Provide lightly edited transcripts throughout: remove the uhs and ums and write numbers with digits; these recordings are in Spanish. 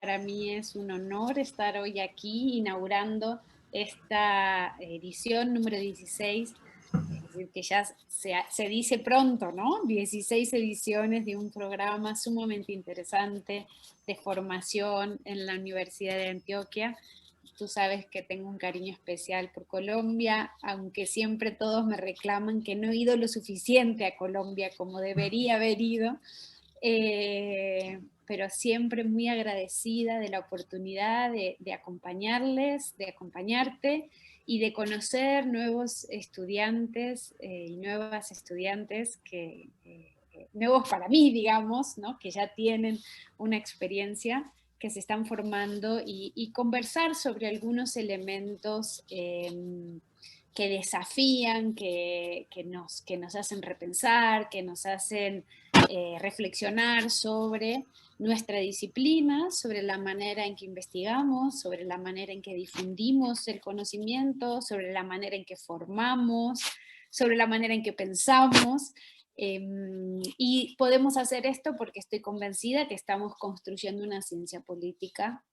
para mí es un honor estar hoy aquí inaugurando esta edición número 16, es decir, que ya se dice pronto, ¿no? 16 ediciones de un programa sumamente interesante de formación en la Universidad de Antioquia. Tú sabes que tengo un cariño especial por Colombia, aunque siempre todos me reclaman que no he ido lo suficiente a Colombia como debería haber ido. Pero siempre muy agradecida de la oportunidad de acompañarles, de acompañarte y de conocer nuevos estudiantes y nuevas estudiantes nuevos para mí, digamos, ¿no? Que ya tienen una experiencia, que se están formando y conversar sobre algunos elementos que desafían, que nos hacen repensar, que nos hacen reflexionar sobre nuestra disciplina, sobre la manera en que investigamos, sobre la manera en que difundimos el conocimiento, sobre la manera en que formamos, sobre la manera en que pensamos. Y podemos hacer esto porque estoy convencida que estamos construyendo una ciencia política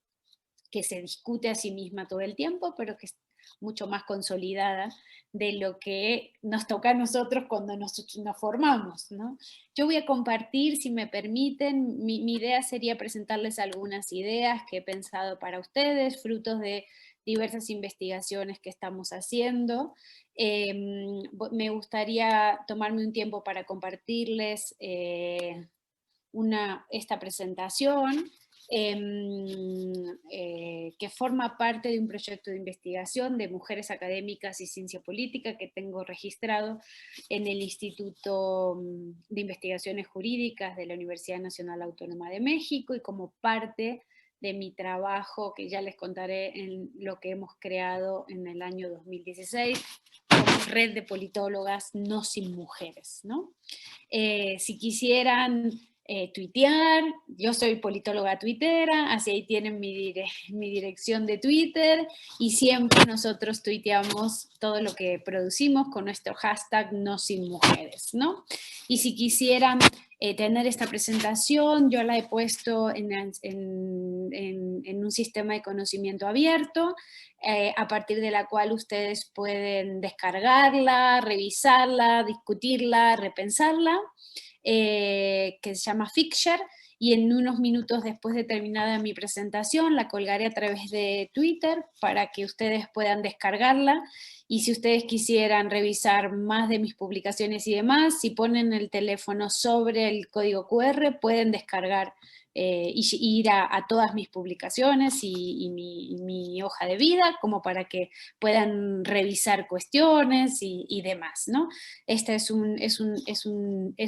que se discute a sí misma todo el tiempo, pero que es mucho más consolidada de lo que nos toca a nosotros cuando nos formamos, ¿no? Yo voy a compartir, si me permiten, mi idea sería presentarles algunas ideas que he pensado para ustedes, frutos de diversas investigaciones que estamos haciendo. Me gustaría tomarme un tiempo para compartirles esta presentación, que forma parte de un proyecto de investigación de mujeres académicas y ciencia política que tengo registrado en el Instituto de Investigaciones Jurídicas de la Universidad Nacional Autónoma de México, y como parte de mi trabajo, que ya les contaré en lo que hemos creado en el año 2016, como red de politólogas no sin mujeres, ¿no? Si quisieran tuitear, yo soy politóloga tuitera, así ahí tienen mi dirección de Twitter, y siempre nosotros tuiteamos todo lo que producimos con nuestro hashtag no sin mujeres, ¿no? Y si quisieran tener esta presentación, yo la he puesto en un sistema de conocimiento abierto, a partir de la cual ustedes pueden descargarla, revisarla, discutirla, repensarla, que se llama Fixture, y en unos minutos después de terminada mi presentación la colgaré a través de Twitter para que ustedes puedan descargarla. Y si ustedes quisieran revisar más de mis publicaciones y demás, si ponen el teléfono sobre el código QR pueden descargar y ir a todas mis publicaciones y mi hoja de vida, como para que puedan revisar cuestiones y demás, ¿no? Esta es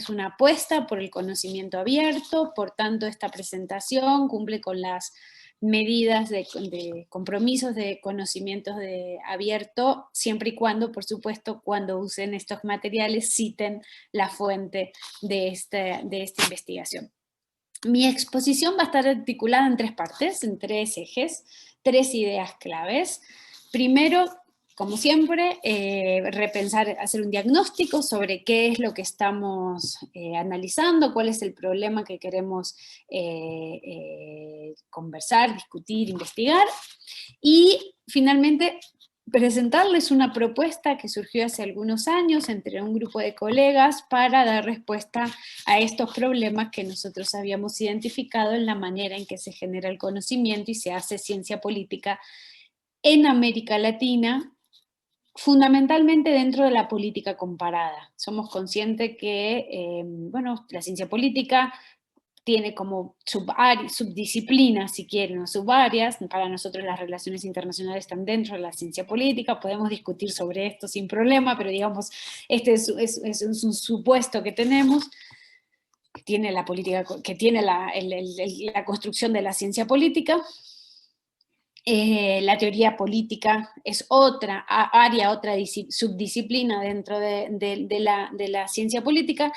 una apuesta por el conocimiento abierto, por tanto esta presentación cumple con las medidas de compromisos de conocimientos abierto, siempre y cuando, por supuesto, cuando usen estos materiales, citen la fuente de esta investigación. Mi exposición va a estar articulada en tres partes, en tres ejes, tres ideas claves. Primero, como siempre, repensar, hacer un diagnóstico sobre qué es lo que estamos analizando, cuál es el problema que queremos conversar, discutir, investigar. Y finalmente, presentarles una propuesta que surgió hace algunos años entre un grupo de colegas para dar respuesta a estos problemas que nosotros habíamos identificado en la manera en que se genera el conocimiento y se hace ciencia política en América Latina, fundamentalmente dentro de la política comparada. Somos conscientes que, bueno, la ciencia política tiene como subdisciplinas, si quieren, o subáreas. Para nosotros las relaciones internacionales están dentro de la ciencia política, podemos discutir sobre esto sin problema, pero digamos, este es un supuesto que tenemos, que tiene la política, que tiene la construcción de la ciencia política. La teoría política es otra área, otra subdisciplina dentro de la ciencia política.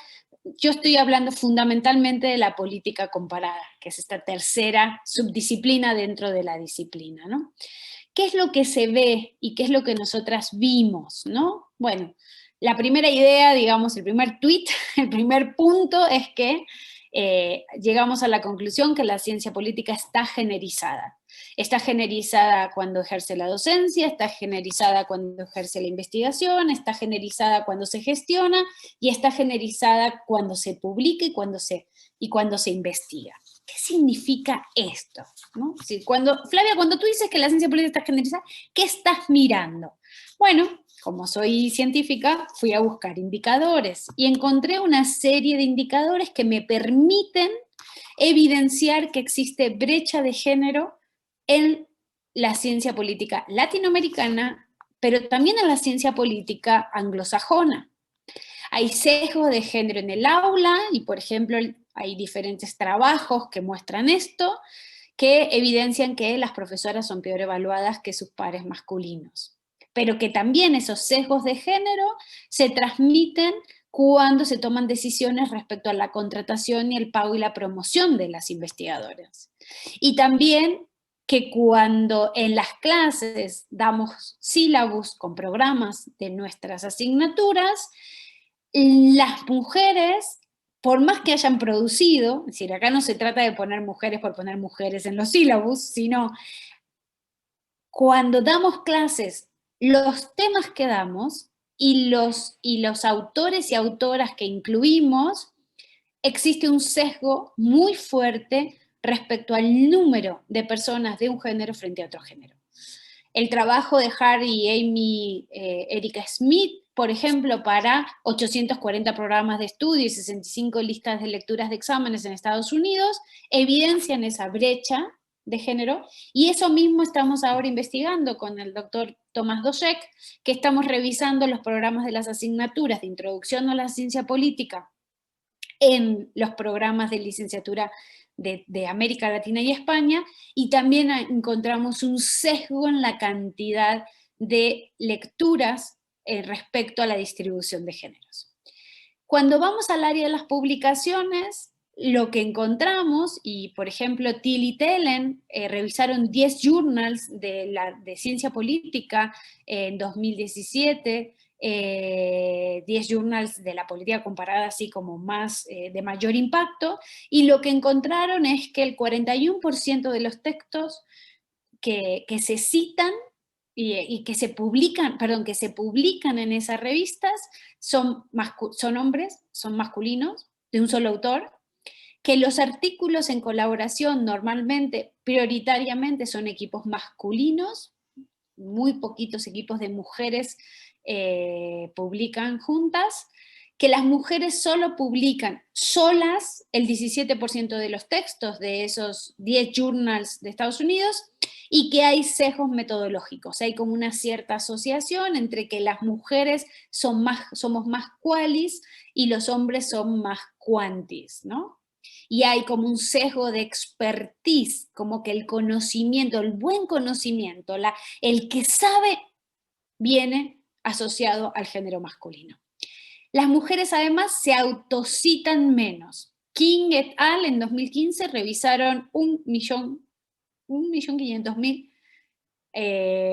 Yo estoy hablando fundamentalmente de la política comparada, que es esta tercera subdisciplina dentro de la disciplina, ¿no? ¿Qué es lo que se ve y qué es lo que nosotras vimos, ¿no? Bueno, la primera idea, digamos, el primer tweet, el primer punto es que llegamos a la conclusión que la ciencia política está generizada. Está generizada cuando ejerce la docencia, está generizada cuando ejerce la investigación, está generizada cuando se gestiona y está generizada cuando se publica y cuando se investiga. ¿Qué significa esto? ¿No? Sí, Flavia, cuando tú dices que la ciencia política está generalizada, ¿qué estás mirando? Bueno, como soy científica, fui a buscar indicadores y encontré una serie de indicadores que me permiten evidenciar que existe brecha de género en la ciencia política latinoamericana, pero también en la ciencia política anglosajona. Hay sesgo de género en el aula y, por ejemplo, hay diferentes trabajos que muestran esto, que evidencian que las profesoras son peor evaluadas que sus pares masculinos. Pero que también esos sesgos de género se transmiten cuando se toman decisiones respecto a la contratación y el pago y la promoción de las investigadoras. Y también que cuando en las clases damos sílabus con programas de nuestras asignaturas, las mujeres, por más que hayan producido, es decir, acá no se trata de poner mujeres por poner mujeres en los sílabus, sino cuando damos clases, los temas que damos y los autores y autoras que incluimos, existe un sesgo muy fuerte respecto al número de personas de un género frente a otro género. El trabajo de Harry y Amy Erika Smith, por ejemplo, para 840 programas de estudio y 65 listas de lecturas de exámenes en Estados Unidos, evidencian esa brecha de género, y eso mismo estamos ahora investigando con el doctor Tomás Dosek, que estamos revisando los programas de las asignaturas de Introducción a la Ciencia Política en los programas de licenciatura de América Latina y España, y también encontramos un sesgo en la cantidad de lecturas respecto a la distribución de géneros. Cuando vamos al área de las publicaciones, lo que encontramos, y por ejemplo Thiel y Thelen revisaron 10 journals de ciencia política en 2017, 10 journals de la política comparada así como más de mayor impacto, y lo que encontraron es que el 41% de los textos que se citan y que se publican, que se publican en esas revistas son hombres, son masculinos, de un solo autor, que los artículos en colaboración normalmente, prioritariamente, son equipos masculinos, muy poquitos equipos de mujeres publican juntas, que las mujeres solo publican solas el 17% de los textos de esos 10 journals de Estados Unidos, y que hay sesgos metodológicos. Hay como una cierta asociación entre que las mujeres somos más qualis y los hombres son más quantis, ¿no? Y hay como un sesgo de expertise, como que el conocimiento, el buen conocimiento, el que sabe, viene asociado al género masculino. Las mujeres además se autocitan menos. King et al. En 2015 revisaron 1.500.000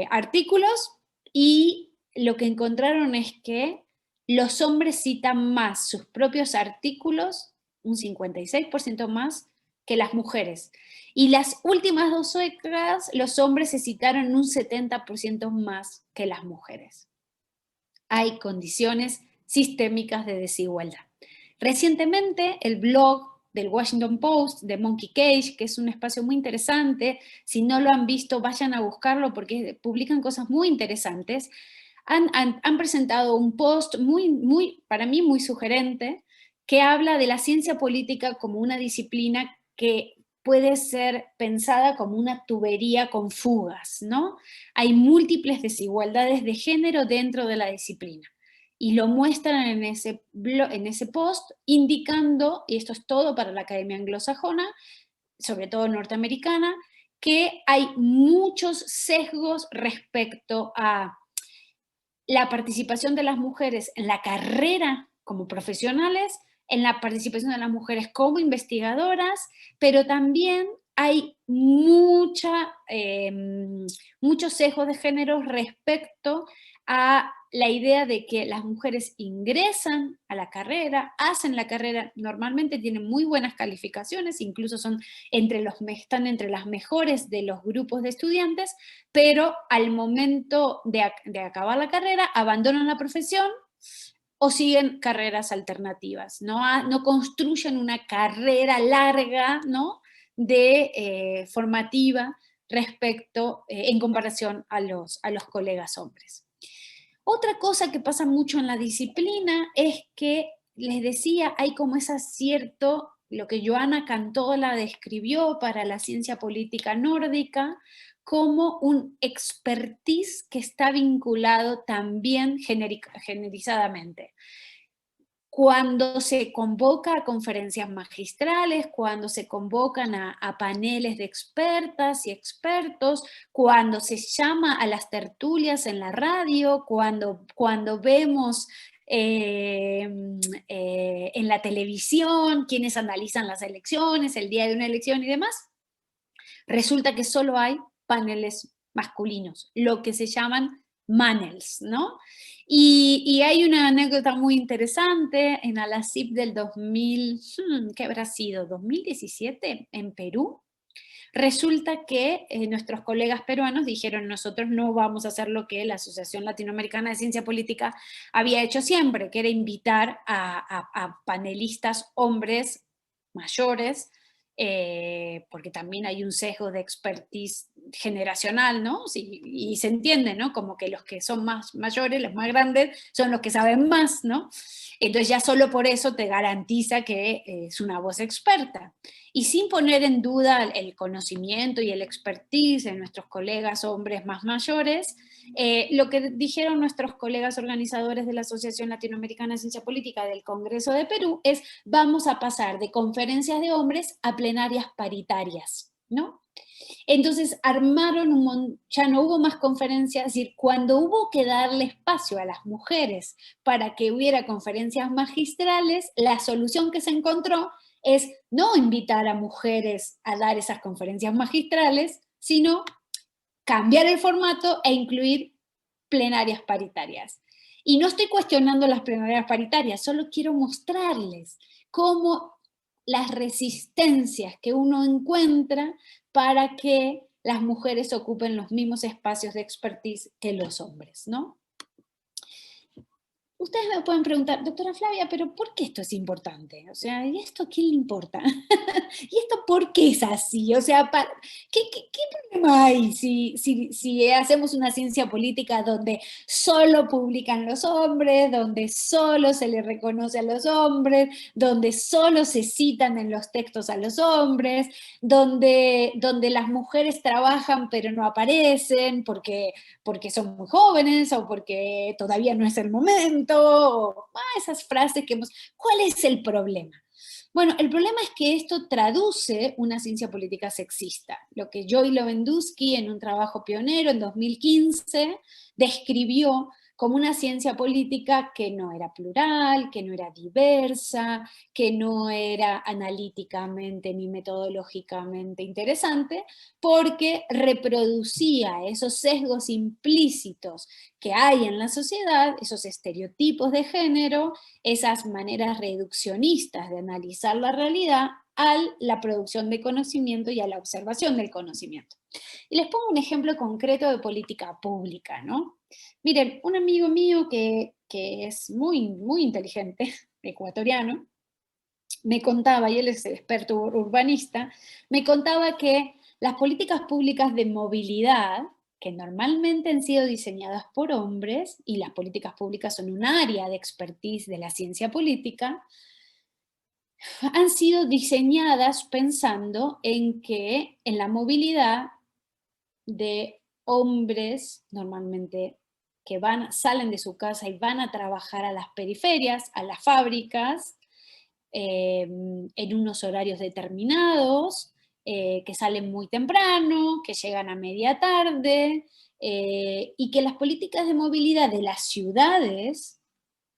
artículos, y lo que encontraron es que los hombres citan más sus propios artículos, un 56% más, que las mujeres. Y las últimas 2 décadas, los hombres se citaron un 70% más que las mujeres. Hay condiciones sistémicas de desigualdad. Recientemente, el blog del Washington Post, de Monkey Cage, que es un espacio muy interesante, si no lo han visto, vayan a buscarlo porque publican cosas muy interesantes, han presentado un post para mí muy sugerente, que habla de la ciencia política como una disciplina que puede ser pensada como una tubería con fugas, ¿no? Hay múltiples desigualdades de género dentro de la disciplina. Y lo muestran en ese post, indicando, y esto es todo para la Academia Anglosajona, sobre todo norteamericana, que hay muchos sesgos respecto a la participación de las mujeres en la carrera como profesionales, en la participación de las mujeres como investigadoras, pero también hay muchos sesgos de género respecto a la idea de que las mujeres ingresan a la carrera, hacen la carrera, normalmente tienen muy buenas calificaciones, incluso están entre las mejores de los grupos de estudiantes, pero al momento de acabar la carrera abandonan la profesión o siguen carreras alternativas, no construyen una carrera larga, ¿no? Formativa respecto, en comparación a los colegas hombres. Otra cosa que pasa mucho en la disciplina es que, les decía, hay como ese cierto, lo que Joana Cantola describió para la ciencia política nórdica, como un expertise que está vinculado también generizadamente. Cuando se convoca a conferencias magistrales, cuando se convocan a paneles de expertas y expertos, cuando se llama a las tertulias en la radio, cuando vemos en la televisión quienes analizan las elecciones, el día de una elección y demás, resulta que solo hay paneles masculinos, lo que se llaman manels, ¿no? Y hay una anécdota muy interesante en Alasip del 2000, ¿qué habrá sido? ¿2017? En Perú. Resulta que nuestros colegas peruanos dijeron, nosotros no vamos a hacer lo que la Asociación Latinoamericana de Ciencia Política había hecho siempre, que era invitar a panelistas hombres mayores, porque también hay un sesgo de expertise generacional, ¿no? Sí, y se entiende, ¿no? Como que los que son más mayores, los más grandes, son los que saben más, ¿no? Entonces ya solo por eso te garantiza que es una voz experta. Y sin poner en duda el conocimiento y el expertise de nuestros colegas hombres más mayores, lo que dijeron nuestros colegas organizadores de la Asociación Latinoamericana de Ciencia Política del Congreso de Perú es, vamos a pasar de conferencias de hombres a plenarias paritarias, ¿no? Entonces armaron ya no hubo más conferencias, es decir, cuando hubo que darle espacio a las mujeres para que hubiera conferencias magistrales, la solución que se encontró es no invitar a mujeres a dar esas conferencias magistrales, sino cambiar el formato e incluir plenarias paritarias. Y no estoy cuestionando las plenarias paritarias, solo quiero mostrarles cómo las resistencias que uno encuentra para que las mujeres ocupen los mismos espacios de expertise que los hombres, ¿no? Ustedes me pueden preguntar, doctora Flavia, pero ¿por qué esto es importante? O sea, ¿y esto a quién le importa? ¿Y esto por qué es así? O sea, ¿qué problema hay si hacemos una ciencia política donde solo publican los hombres, donde solo se le reconoce a los hombres, donde solo se citan en los textos a los hombres, donde las mujeres trabajan pero no aparecen porque son muy jóvenes o porque todavía no es el momento, o esas frases que hemos... ¿Cuál es el problema? Bueno, el problema es que esto traduce una ciencia política sexista. Lo que Joy Lewandowski, en un trabajo pionero en 2015, describió como una ciencia política que no era plural, que no era diversa, que no era analíticamente ni metodológicamente interesante, porque reproducía esos sesgos implícitos que hay en la sociedad, esos estereotipos de género, esas maneras reduccionistas de analizar la realidad a la producción de conocimiento y a la observación del conocimiento. Y les pongo un ejemplo concreto de política pública, ¿no? Miren, un amigo mío que es muy, muy inteligente, ecuatoriano, me contaba, y él es experto urbanista, me contaba que las políticas públicas de movilidad, que normalmente han sido diseñadas por hombres, y las políticas públicas son un área de expertise de la ciencia política, han sido diseñadas pensando en que en la movilidad de hombres, normalmente que salen de su casa y van a trabajar a las periferias, a las fábricas, en unos horarios determinados, que salen muy temprano, que llegan a media tarde, y que las políticas de movilidad de las ciudades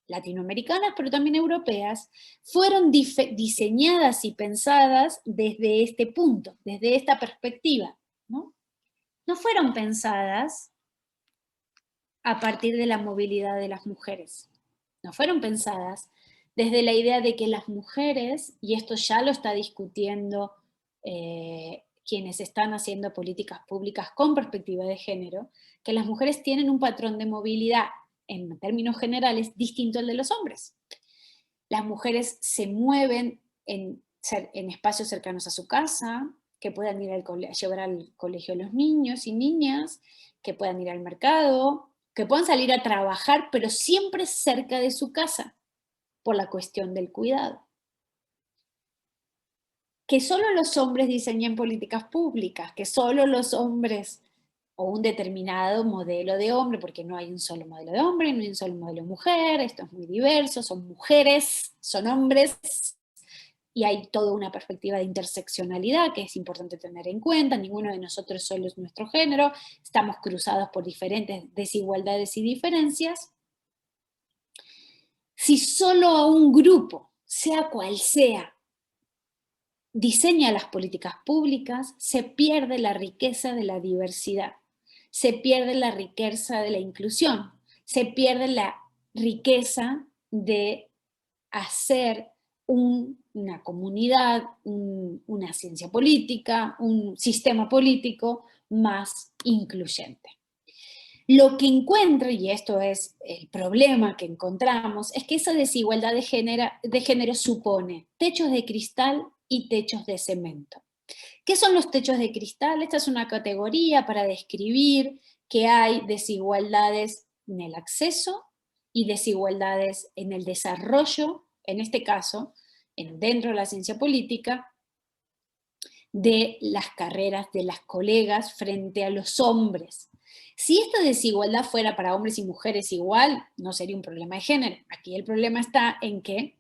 latinoamericanas, pero también europeas, fueron diseñadas y pensadas desde este punto, desde esta perspectiva, ¿no? No fueron pensadas a partir de la movilidad de las mujeres. No fueron pensadas desde la idea de que las mujeres, y esto ya lo está discutiendo quienes están haciendo políticas públicas con perspectiva de género, que las mujeres tienen un patrón de movilidad, en términos generales, distinto al de los hombres. Las mujeres se mueven en espacios cercanos a su casa, que puedan ir llevar al colegio a los niños y niñas, que puedan ir al mercado, que puedan salir a trabajar, pero siempre cerca de su casa, por la cuestión del cuidado. Que solo los hombres diseñen políticas públicas, que solo los hombres, o un determinado modelo de hombre, porque no hay un solo modelo de hombre, no hay un solo modelo de mujer, esto es muy diverso, son mujeres, son hombres, y hay toda una perspectiva de interseccionalidad que es importante tener en cuenta. Ninguno de nosotros solo es nuestro género, estamos cruzados por diferentes desigualdades y diferencias. Si solo a un grupo, sea cual sea, diseña las políticas públicas, se pierde la riqueza de la diversidad, se pierde la riqueza de la inclusión, se pierde la riqueza de hacer una comunidad, una ciencia política, un sistema político más incluyente. Lo que encuentro, y esto es el problema que encontramos, es que esa desigualdad de género supone techos de cristal y techos de cemento. ¿Qué son los techos de cristal? Esta es una categoría para describir que hay desigualdades en el acceso y desigualdades en el desarrollo, en este caso, dentro de la ciencia política, de las carreras de las colegas frente a los hombres. Si esta desigualdad fuera para hombres y mujeres igual, no sería un problema de género. Aquí el problema está en que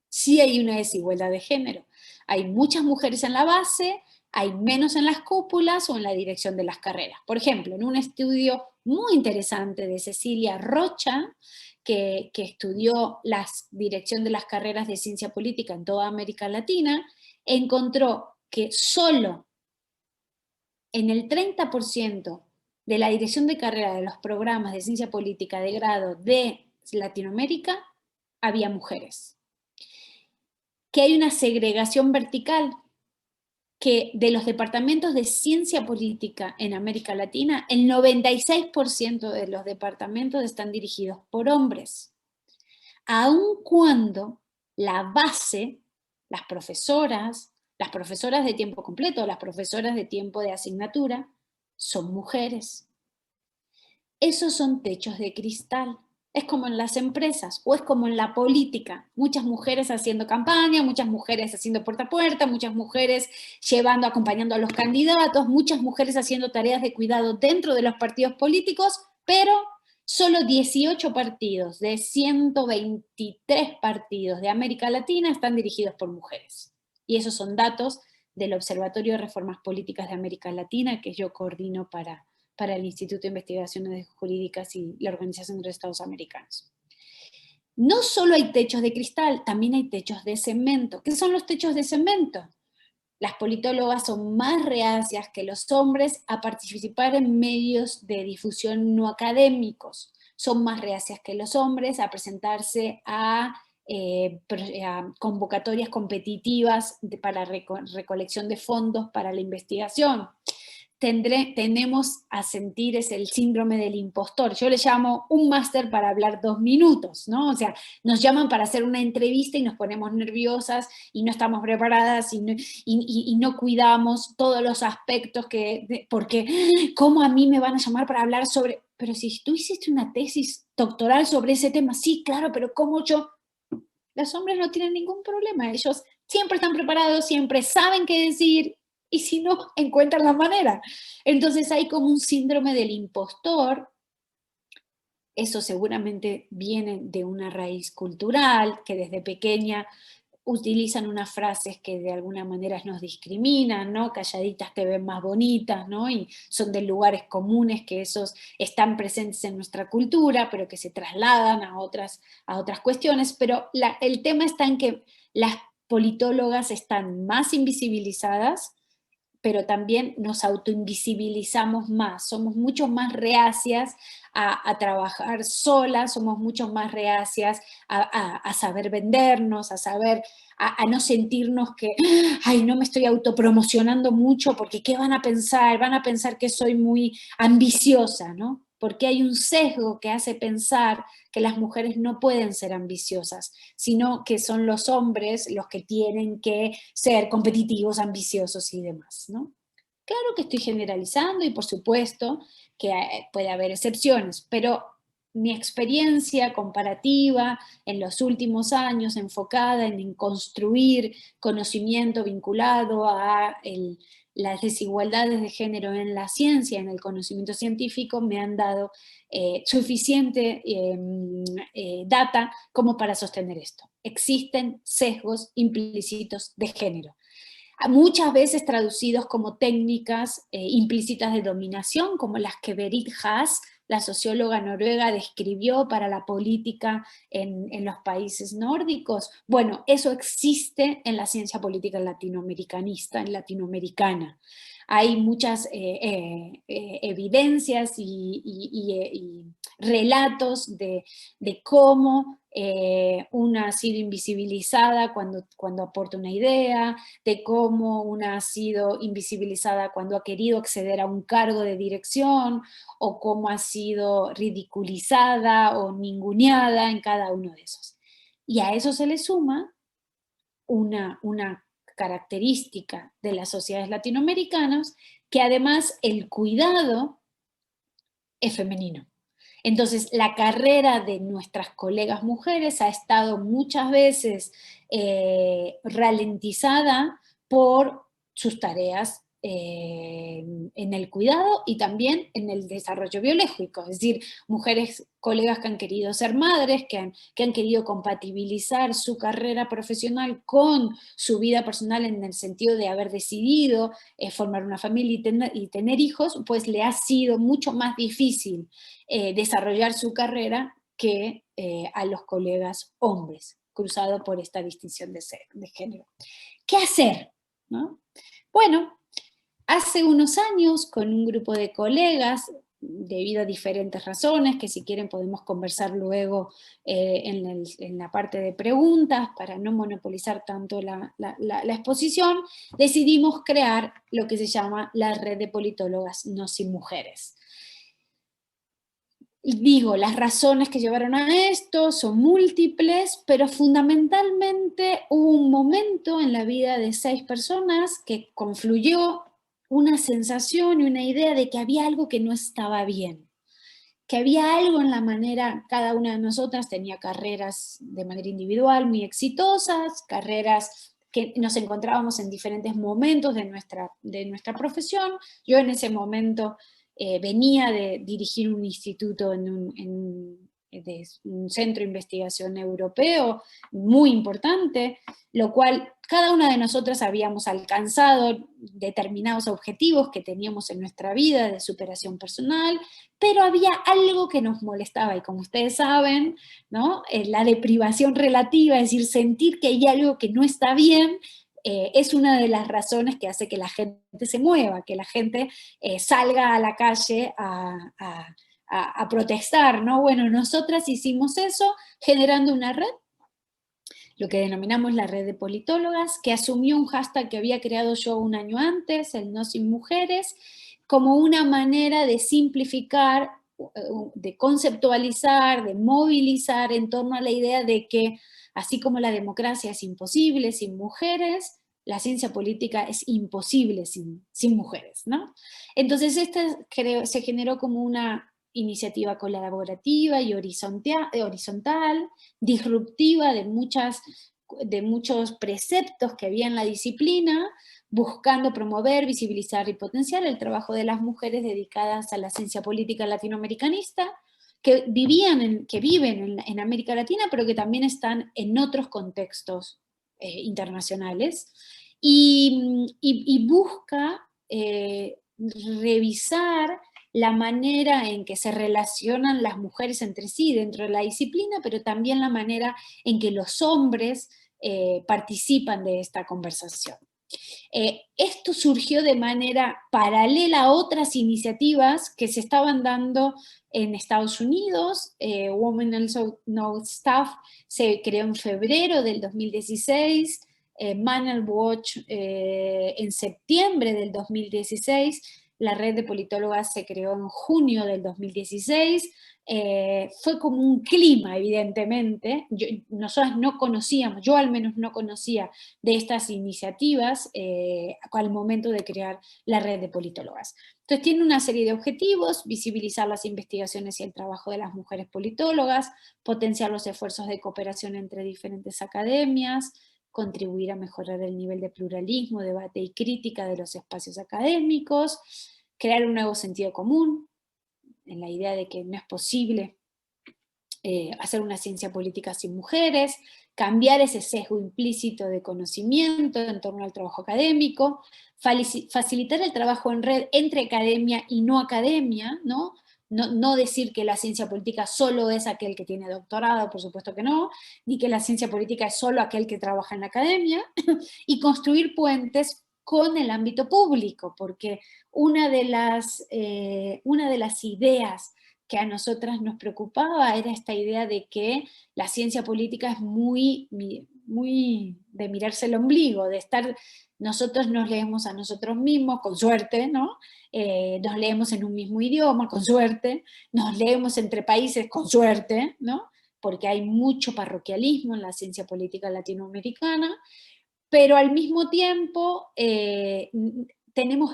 sí hay una desigualdad de género. Hay muchas mujeres en la base, hay menos en las cúpulas o en la dirección de las carreras. Por ejemplo, en un estudio muy interesante de Cecilia Rocha, que estudió la dirección de las carreras de ciencia política en toda América Latina, encontró que solo en el 30% de la dirección de carrera de los programas de ciencia política de grado de Latinoamérica había mujeres. Que hay una segregación vertical, que de los departamentos de ciencia política en América Latina, el 96% de los departamentos están dirigidos por hombres. Aun cuando la base, las profesoras de tiempo completo, las profesoras de tiempo de asignatura, son mujeres. Esos son techos de cristal. Es como en las empresas o es como en la política. Muchas mujeres haciendo campaña, muchas mujeres haciendo puerta a puerta, muchas mujeres acompañando a los candidatos, muchas mujeres haciendo tareas de cuidado dentro de los partidos políticos, pero solo 18 partidos de 123 partidos de América Latina están dirigidos por mujeres. Y esos son datos del Observatorio de Reformas Políticas de América Latina que yo coordino para el Instituto de Investigaciones Jurídicas y la Organización de los Estados Americanos. No solo hay techos de cristal, también hay techos de cemento. ¿Qué son los techos de cemento? Las politólogas son más reacias que los hombres a participar en medios de difusión no académicos. Son más reacias que los hombres a presentarse a convocatorias competitivas para recolección de fondos para la investigación. Tendemos a sentir el síndrome del impostor. Yo le llamo un máster para hablar 2 minutos, ¿no? O sea, nos llaman para hacer una entrevista y nos ponemos nerviosas y no estamos preparadas y no cuidamos todos los aspectos porque ¿cómo a mí me van a llamar para hablar sobre? Pero si tú hiciste una tesis doctoral sobre ese tema, sí, claro, pero ¿cómo yo? Los hombres no tienen ningún problema, ellos siempre están preparados, siempre saben qué decir, y si no, encuentran la manera. Entonces hay como un síndrome del impostor. Eso seguramente viene de una raíz cultural, que desde pequeña utilizan unas frases que de alguna manera nos discriminan, ¿no? Calladitas te ven más bonitas, ¿no? Y son de lugares comunes que esos están presentes en nuestra cultura, pero que se trasladan a otras cuestiones. Pero el tema está en que las politólogas están más invisibilizadas, pero también nos autoinvisibilizamos más, somos mucho más reacias a trabajar solas, somos mucho más reacias a saber vendernos, a no sentirnos que, ay, no me estoy autopromocionando mucho porque ¿qué van a pensar? Van a pensar que soy muy ambiciosa, ¿no? Porque hay un sesgo que hace pensar que las mujeres no pueden ser ambiciosas, sino que son los hombres los que tienen que ser competitivos, ambiciosos y demás, ¿no? Claro que estoy generalizando y por supuesto que puede haber excepciones, pero mi experiencia comparativa en los últimos años enfocada en construir conocimiento vinculado a las desigualdades de género en la ciencia, en el conocimiento científico, me han dado suficiente data como para sostener esto. Existen sesgos implícitos de género, muchas veces traducidos como técnicas implícitas de dominación, como las que Berit Haas, la socióloga noruega, describió para la política en los países nórdicos. Bueno, eso existe en la ciencia política latinoamericanista, en latinoamericana. Hay muchas evidencias y relatos de cómo una ha sido invisibilizada cuando aporta una idea, de cómo una ha sido invisibilizada cuando ha querido acceder a un cargo de dirección, o cómo ha sido ridiculizada o ninguneada en cada uno de esos. Y a eso se le suma una característica de las sociedades latinoamericanas, que además el cuidado es femenino. Entonces, la carrera de nuestras colegas mujeres ha estado muchas veces ralentizada por sus tareas en el cuidado y también en el desarrollo biológico, es decir, mujeres, colegas que han querido ser madres, que han querido compatibilizar su carrera profesional con su vida personal en el sentido de haber decidido formar una familia y tener hijos, pues le ha sido mucho más difícil desarrollar su carrera que a los colegas hombres, cruzado por esta distinción de género. ¿Qué hacer? ¿No? Bueno, hace unos años, con un grupo de colegas, debido a diferentes razones, que si quieren podemos conversar luego en la parte de preguntas, para no monopolizar tanto la exposición, decidimos crear lo que se llama la Red de Politólogas No Sin Mujeres. Digo, las razones que llevaron a esto son múltiples, pero fundamentalmente hubo un momento en la vida de 6 personas que confluyó una sensación y una idea de que había algo que no estaba bien, que había algo en la manera, cada una de nosotras tenía carreras de manera individual muy exitosas, carreras que nos encontrábamos en diferentes momentos de nuestra profesión. Yo en ese momento venía de dirigir un instituto de un centro de investigación europeo muy importante, lo cual cada una de nosotras habíamos alcanzado determinados objetivos que teníamos en nuestra vida de superación personal, pero había algo que nos molestaba, y como ustedes saben, ¿no? La deprivación relativa, es decir, sentir que hay algo que no está bien, es una de las razones que hace que la gente se mueva, que la gente salga a la calle a protestar, ¿no? Bueno, nosotras hicimos eso generando una red, lo que denominamos la red de politólogas, que asumió un hashtag que había creado yo un año antes, el No Sin Mujeres, como una manera de simplificar, de conceptualizar, de movilizar en torno a la idea de que, así como la democracia es imposible sin mujeres, la ciencia política es imposible sin mujeres, ¿no? Entonces, se generó como una iniciativa colaborativa y horizontal, disruptiva de muchos preceptos que había en la disciplina, buscando promover, visibilizar y potenciar el trabajo de las mujeres dedicadas a la ciencia política latinoamericanista, que viven en América Latina, pero que también están en otros contextos internacionales, y busca revisar la manera en que se relacionan las mujeres entre sí dentro de la disciplina, pero también la manera en que los hombres participan de esta conversación. Esto surgió de manera paralela a otras iniciativas que se estaban dando en Estados Unidos. Women Also Know Stuff se creó en febrero del 2016, Manel Watch en septiembre del 2016, la red de politólogas se creó en junio del 2016, fue como un clima, evidentemente. Nosotras no conocíamos, yo al menos no conocía de estas iniciativas al momento de crear la red de politólogas. Entonces tiene una serie de objetivos: visibilizar las investigaciones y el trabajo de las mujeres politólogas, potenciar los esfuerzos de cooperación entre diferentes academias, contribuir a mejorar el nivel de pluralismo, debate y crítica de los espacios académicos, crear un nuevo sentido común, en la idea de que no es posible hacer una ciencia política sin mujeres, cambiar ese sesgo implícito de conocimiento en torno al trabajo académico, facilitar el trabajo en red entre academia y no academia, ¿no? No decir que la ciencia política solo es aquel que tiene doctorado, por supuesto que no, ni que la ciencia política es solo aquel que trabaja en la academia, y construir puentes con el ámbito público, porque una de las ideas que a nosotras nos preocupaba era esta idea de que la ciencia política es muy de mirarse el ombligo, de estar, nosotros nos leemos a nosotros mismos, con suerte, ¿no? Nos leemos en un mismo idioma, con suerte, nos leemos entre países, con suerte, ¿no? Porque hay mucho parroquialismo en la ciencia política latinoamericana, pero al mismo tiempo tenemos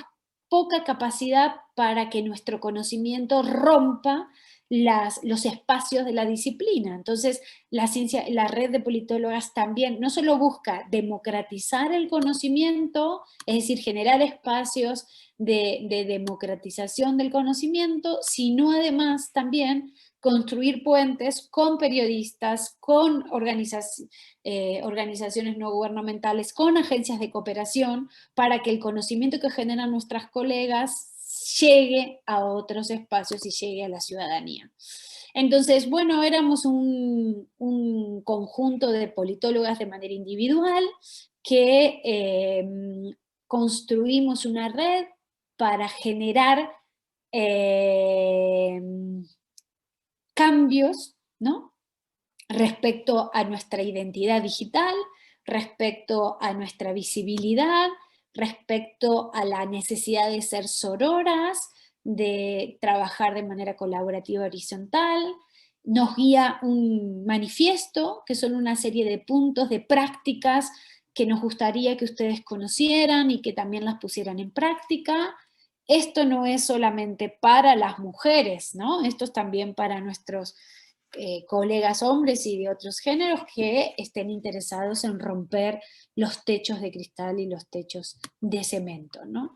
poca capacidad para que nuestro conocimiento rompa los espacios de la disciplina. Entonces, la red de politólogas también no solo busca democratizar el conocimiento, es decir, generar espacios de democratización del conocimiento, sino además también construir puentes con periodistas, con organizaciones no gubernamentales, con agencias de cooperación, para que el conocimiento que generan nuestras colegas llegue a otros espacios y llegue a la ciudadanía. Entonces, bueno, éramos un conjunto de politólogas de manera individual que construimos una red para generar cambios, ¿no? Respecto a nuestra identidad digital, respecto a nuestra visibilidad, respecto a la necesidad de ser sororas, de trabajar de manera colaborativa horizontal. Nos guía un manifiesto, que son una serie de puntos, de prácticas que nos gustaría que ustedes conocieran y que también las pusieran en práctica. Esto no es solamente para las mujeres, ¿no? Esto es también para nuestros colegas hombres y de otros géneros que estén interesados en romper los techos de cristal y los techos de cemento, ¿no?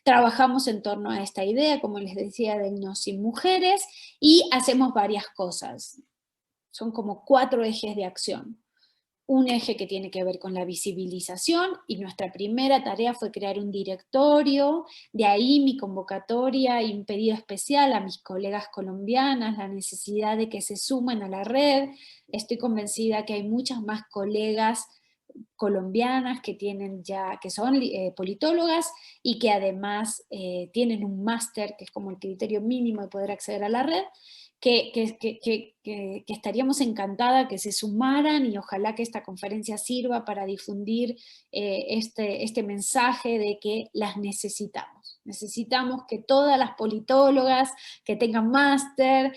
Trabajamos en torno a esta idea, como les decía, del no sin mujeres, y hacemos varias cosas. Son como 4 ejes de acción. Un eje que tiene que ver con la visibilización, y nuestra primera tarea fue crear un directorio. De ahí mi convocatoria y un pedido especial a mis colegas colombianas, la necesidad de que se sumen a la red. Estoy convencida que hay muchas más colegas colombianas que son politólogas y que además tienen un máster, que es como el criterio mínimo de poder acceder a la red, que estaríamos encantadas que se sumaran, y ojalá que esta conferencia sirva para difundir este mensaje de que las necesitamos. Necesitamos que todas las politólogas que tengan máster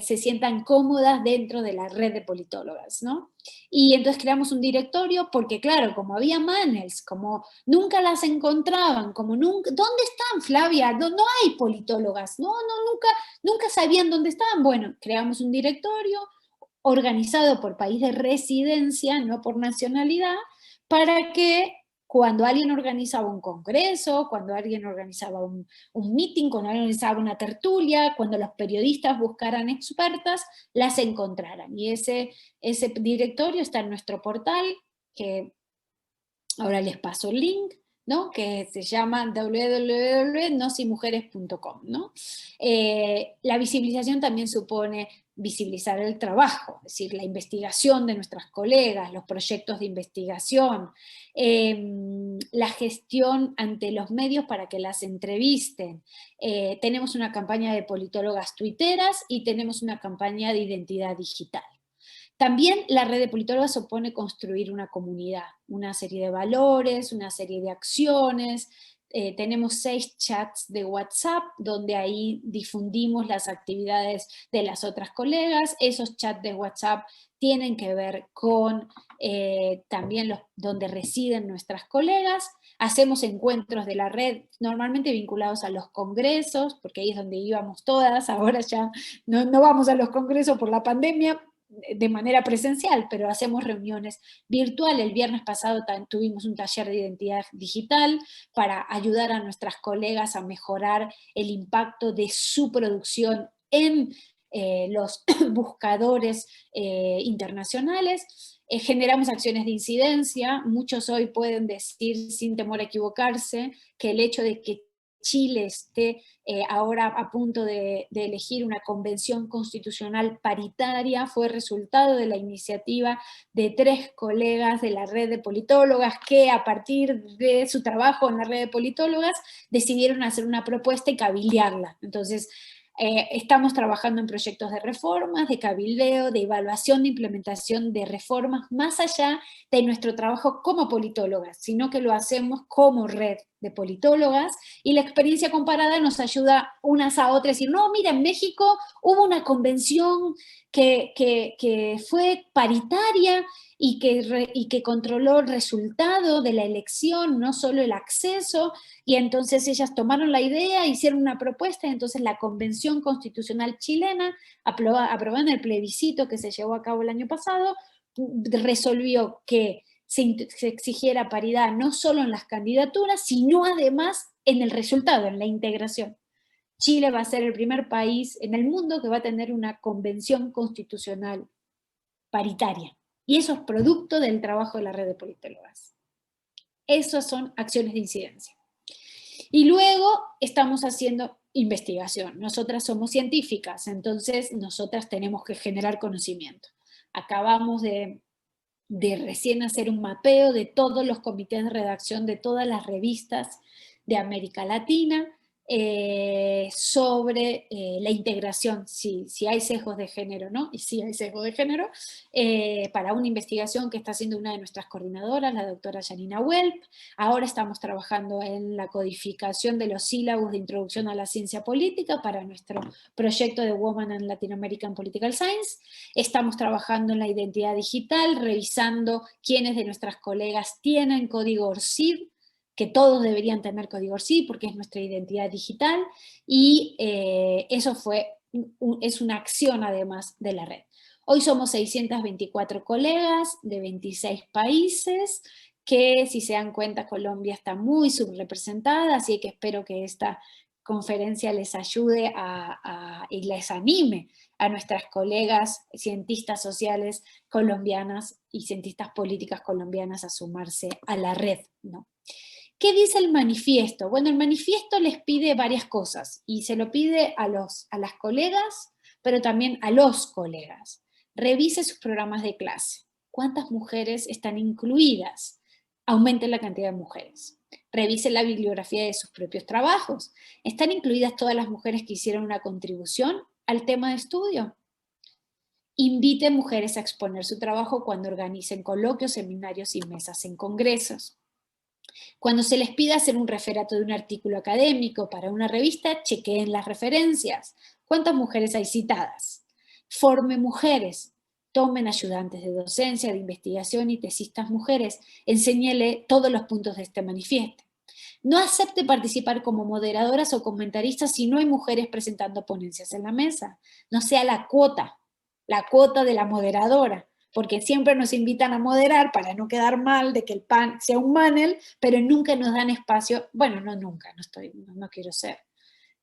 se sientan cómodas dentro de la red de politólogas, ¿no? Y entonces creamos un directorio porque, claro, como había manels, como nunca las encontraban, como nunca, ¿dónde están, Flavia? No, no hay politólogas, nunca sabían dónde estaban. Bueno, creamos un directorio organizado por país de residencia, no por nacionalidad, para que cuando alguien organizaba un congreso, cuando alguien organizaba un meeting, cuando alguien organizaba una tertulia, cuando los periodistas buscaran expertas, las encontraran. Y ese directorio está en nuestro portal, que Ahora les paso el link, ¿no? Que se llama www.nosimujeres.com, ¿no? La visibilización también supone visibilizar el trabajo, es decir, la investigación de nuestras colegas, los proyectos de investigación, la gestión ante los medios para que las entrevisten. Tenemos una campaña de politólogas tuiteras y tenemos una campaña de identidad digital. También la red de politólogas supone construir una comunidad, una serie de valores, una serie de acciones. Tenemos 6 chats de WhatsApp donde ahí difundimos las actividades de las otras colegas. Esos chats de WhatsApp tienen que ver con también donde residen nuestras colegas. Hacemos encuentros de la red, normalmente vinculados a los congresos, porque ahí es donde íbamos todas. Ahora ya no vamos a los congresos por la pandemia, de manera presencial, pero hacemos reuniones virtuales. El viernes pasado tuvimos un taller de identidad digital para ayudar a nuestras colegas a mejorar el impacto de su producción en los buscadores internacionales. Generamos acciones de incidencia. Muchos hoy pueden decir, sin temor a equivocarse, que el hecho de que Chile esté ahora a punto de elegir una convención constitucional paritaria fue resultado de la iniciativa de 3 colegas de la red de politólogas que, a partir de su trabajo en la red de politólogas, decidieron hacer una propuesta y cabildearla. Entonces, estamos trabajando en proyectos de reformas, de cabildeo, de evaluación, de implementación de reformas, más allá de nuestro trabajo como politólogas, sino que lo hacemos como red de politólogas, y la experiencia comparada nos ayuda unas a otras a decir, no, mira, en México hubo una convención que fue paritaria y que controló el resultado de la elección, no solo el acceso, y entonces ellas tomaron la idea, hicieron una propuesta, y entonces la Convención Constitucional chilena, aprobando el plebiscito que se llevó a cabo el año pasado, resolvió que se exigiera paridad no solo en las candidaturas, sino además en el resultado, en la integración. Chile va a ser el primer país en el mundo que va a tener una convención constitucional paritaria. Y eso es producto del trabajo de la red de politólogas. Esas son acciones de incidencia. Y luego estamos haciendo investigación. Nosotras somos científicas, entonces nosotras tenemos que generar conocimiento. Acabamos de recién hacer un mapeo de todos los comités de redacción de todas las revistas de América Latina sobre la integración, si hay sesgos de género, ¿no? Y sí hay sesgos de género, para una investigación que está haciendo una de nuestras coordinadoras, la doctora Janina Welp. Ahora estamos trabajando en la codificación de los sílabos de introducción a la ciencia política para nuestro proyecto de Women and Latin American Political Science. Estamos trabajando en la identidad digital, revisando quiénes de nuestras colegas tienen código ORCID, que todos deberían tener código ORCID porque es nuestra identidad digital, y eso es una acción además de la red. Hoy somos 624 colegas de 26 países, que si se dan cuenta Colombia está muy subrepresentada, así que espero que esta conferencia les ayude y les anime a nuestras colegas cientistas sociales colombianas y cientistas políticas colombianas a sumarse a la red, ¿no? ¿Qué dice el manifiesto? Bueno, el manifiesto les pide varias cosas, y se lo pide a las colegas, pero también a los colegas. Revise sus programas de clase. ¿Cuántas mujeres están incluidas? Aumente la cantidad de mujeres. Revise la bibliografía de sus propios trabajos. ¿Están incluidas todas las mujeres que hicieron una contribución al tema de estudio? Invite mujeres a exponer su trabajo cuando organicen coloquios, seminarios y mesas en congresos. Cuando se les pida hacer un referato de un artículo académico para una revista, chequeen las referencias. ¿Cuántas mujeres hay citadas? Forme mujeres. Tomen ayudantes de docencia, de investigación y tesistas mujeres. Enséñele todos los puntos de este manifiesto. No acepte participar como moderadoras o comentaristas si no hay mujeres presentando ponencias en la mesa. No sea la cuota de la moderadora, porque siempre nos invitan a moderar para no quedar mal de que el pan sea un panel, pero nunca nos dan espacio. Bueno, no nunca, no quiero ser.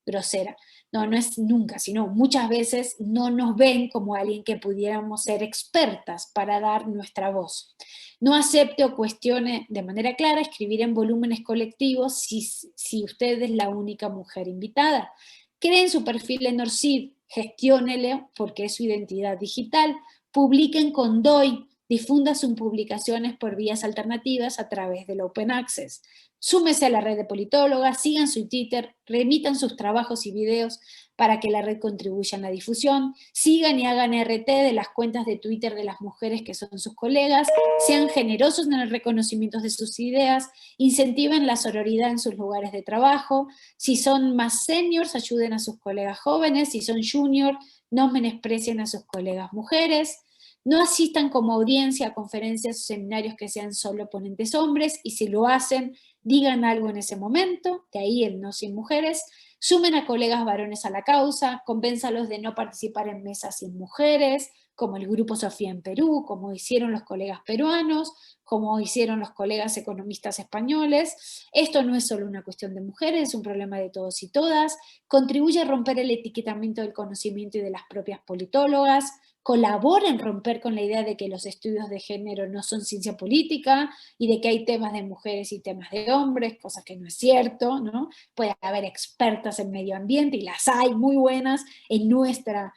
grosera. No, no es nunca, sino muchas veces no nos ven como alguien que pudiéramos ser expertas para dar nuestra voz. No acepte o cuestione de manera clara escribir en volúmenes colectivos si usted es la única mujer invitada. Creen su perfil en Orcid, gestiónele porque es su identidad digital, publiquen con DOI, difunda sus publicaciones por vías alternativas a través del Open Access. Súmese a la red de politólogas, sigan su Twitter, remitan sus trabajos y videos para que la red contribuya en la difusión, sigan y hagan RT de las cuentas de Twitter de las mujeres que son sus colegas, sean generosos en el reconocimiento de sus ideas, incentiven la sororidad en sus lugares de trabajo, si son más seniors, ayuden a sus colegas jóvenes, si son junior, no menosprecien a sus colegas mujeres, no asistan como audiencia a conferencias o seminarios que sean solo ponentes hombres, y si lo hacen, digan algo en ese momento, de ahí el no sin mujeres, sumen a colegas varones a la causa, convénzalos de no participar en mesas sin mujeres, como el Grupo Sofía en Perú, como hicieron los colegas peruanos, como hicieron los colegas economistas españoles. Esto no es solo una cuestión de mujeres, es un problema de todos y todas. Contribuye a romper el etiquetamiento del conocimiento y de las propias politólogas. Colabora en romper con la idea de que los estudios de género no son ciencia política y de que hay temas de mujeres y temas de hombres, cosa que no es cierto, ¿no? Puede haber expertas en medio ambiente, y las hay muy buenas en nuestra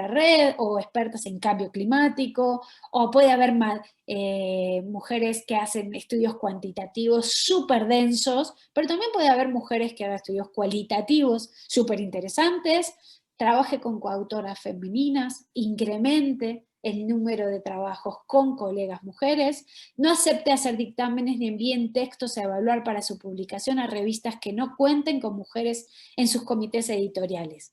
red, o expertas en cambio climático, o puede haber mujeres que hacen estudios cuantitativos súper densos, pero también puede haber mujeres que hagan estudios cualitativos súper interesantes. Trabaje con coautoras femeninas, incremente el número de trabajos con colegas mujeres, no acepte hacer dictámenes ni envíen textos a evaluar para su publicación a revistas que no cuenten con mujeres en sus comités editoriales.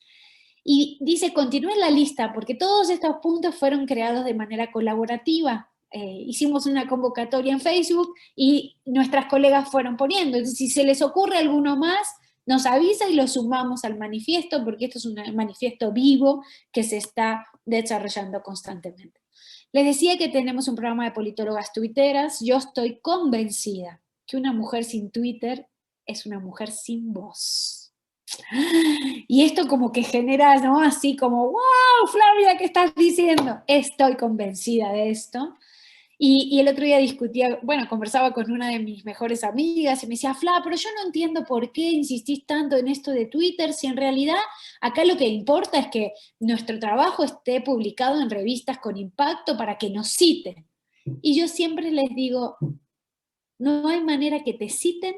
Y dice, continúen la lista, porque todos estos puntos fueron creados de manera colaborativa. Hicimos una convocatoria en Facebook y nuestras colegas fueron poniendo. Entonces, si se les ocurre alguno más, nos avisa y lo sumamos al manifiesto, porque esto es un manifiesto vivo que se está desarrollando constantemente. Les decía que tenemos un programa de politólogas tuiteras. Yo estoy convencida que una mujer sin Twitter es una mujer sin voz. Y esto como que genera, ¿no? Así como, wow, Flavia, ¿qué estás diciendo? Estoy convencida de esto. Y el otro día discutía, bueno, conversaba con una de mis mejores amigas y me decía, Fla, pero yo no entiendo por qué insistís tanto en esto de Twitter, si en realidad acá lo que importa es que nuestro trabajo esté publicado en revistas con impacto para que nos citen. Y yo siempre les digo, no hay manera que te citen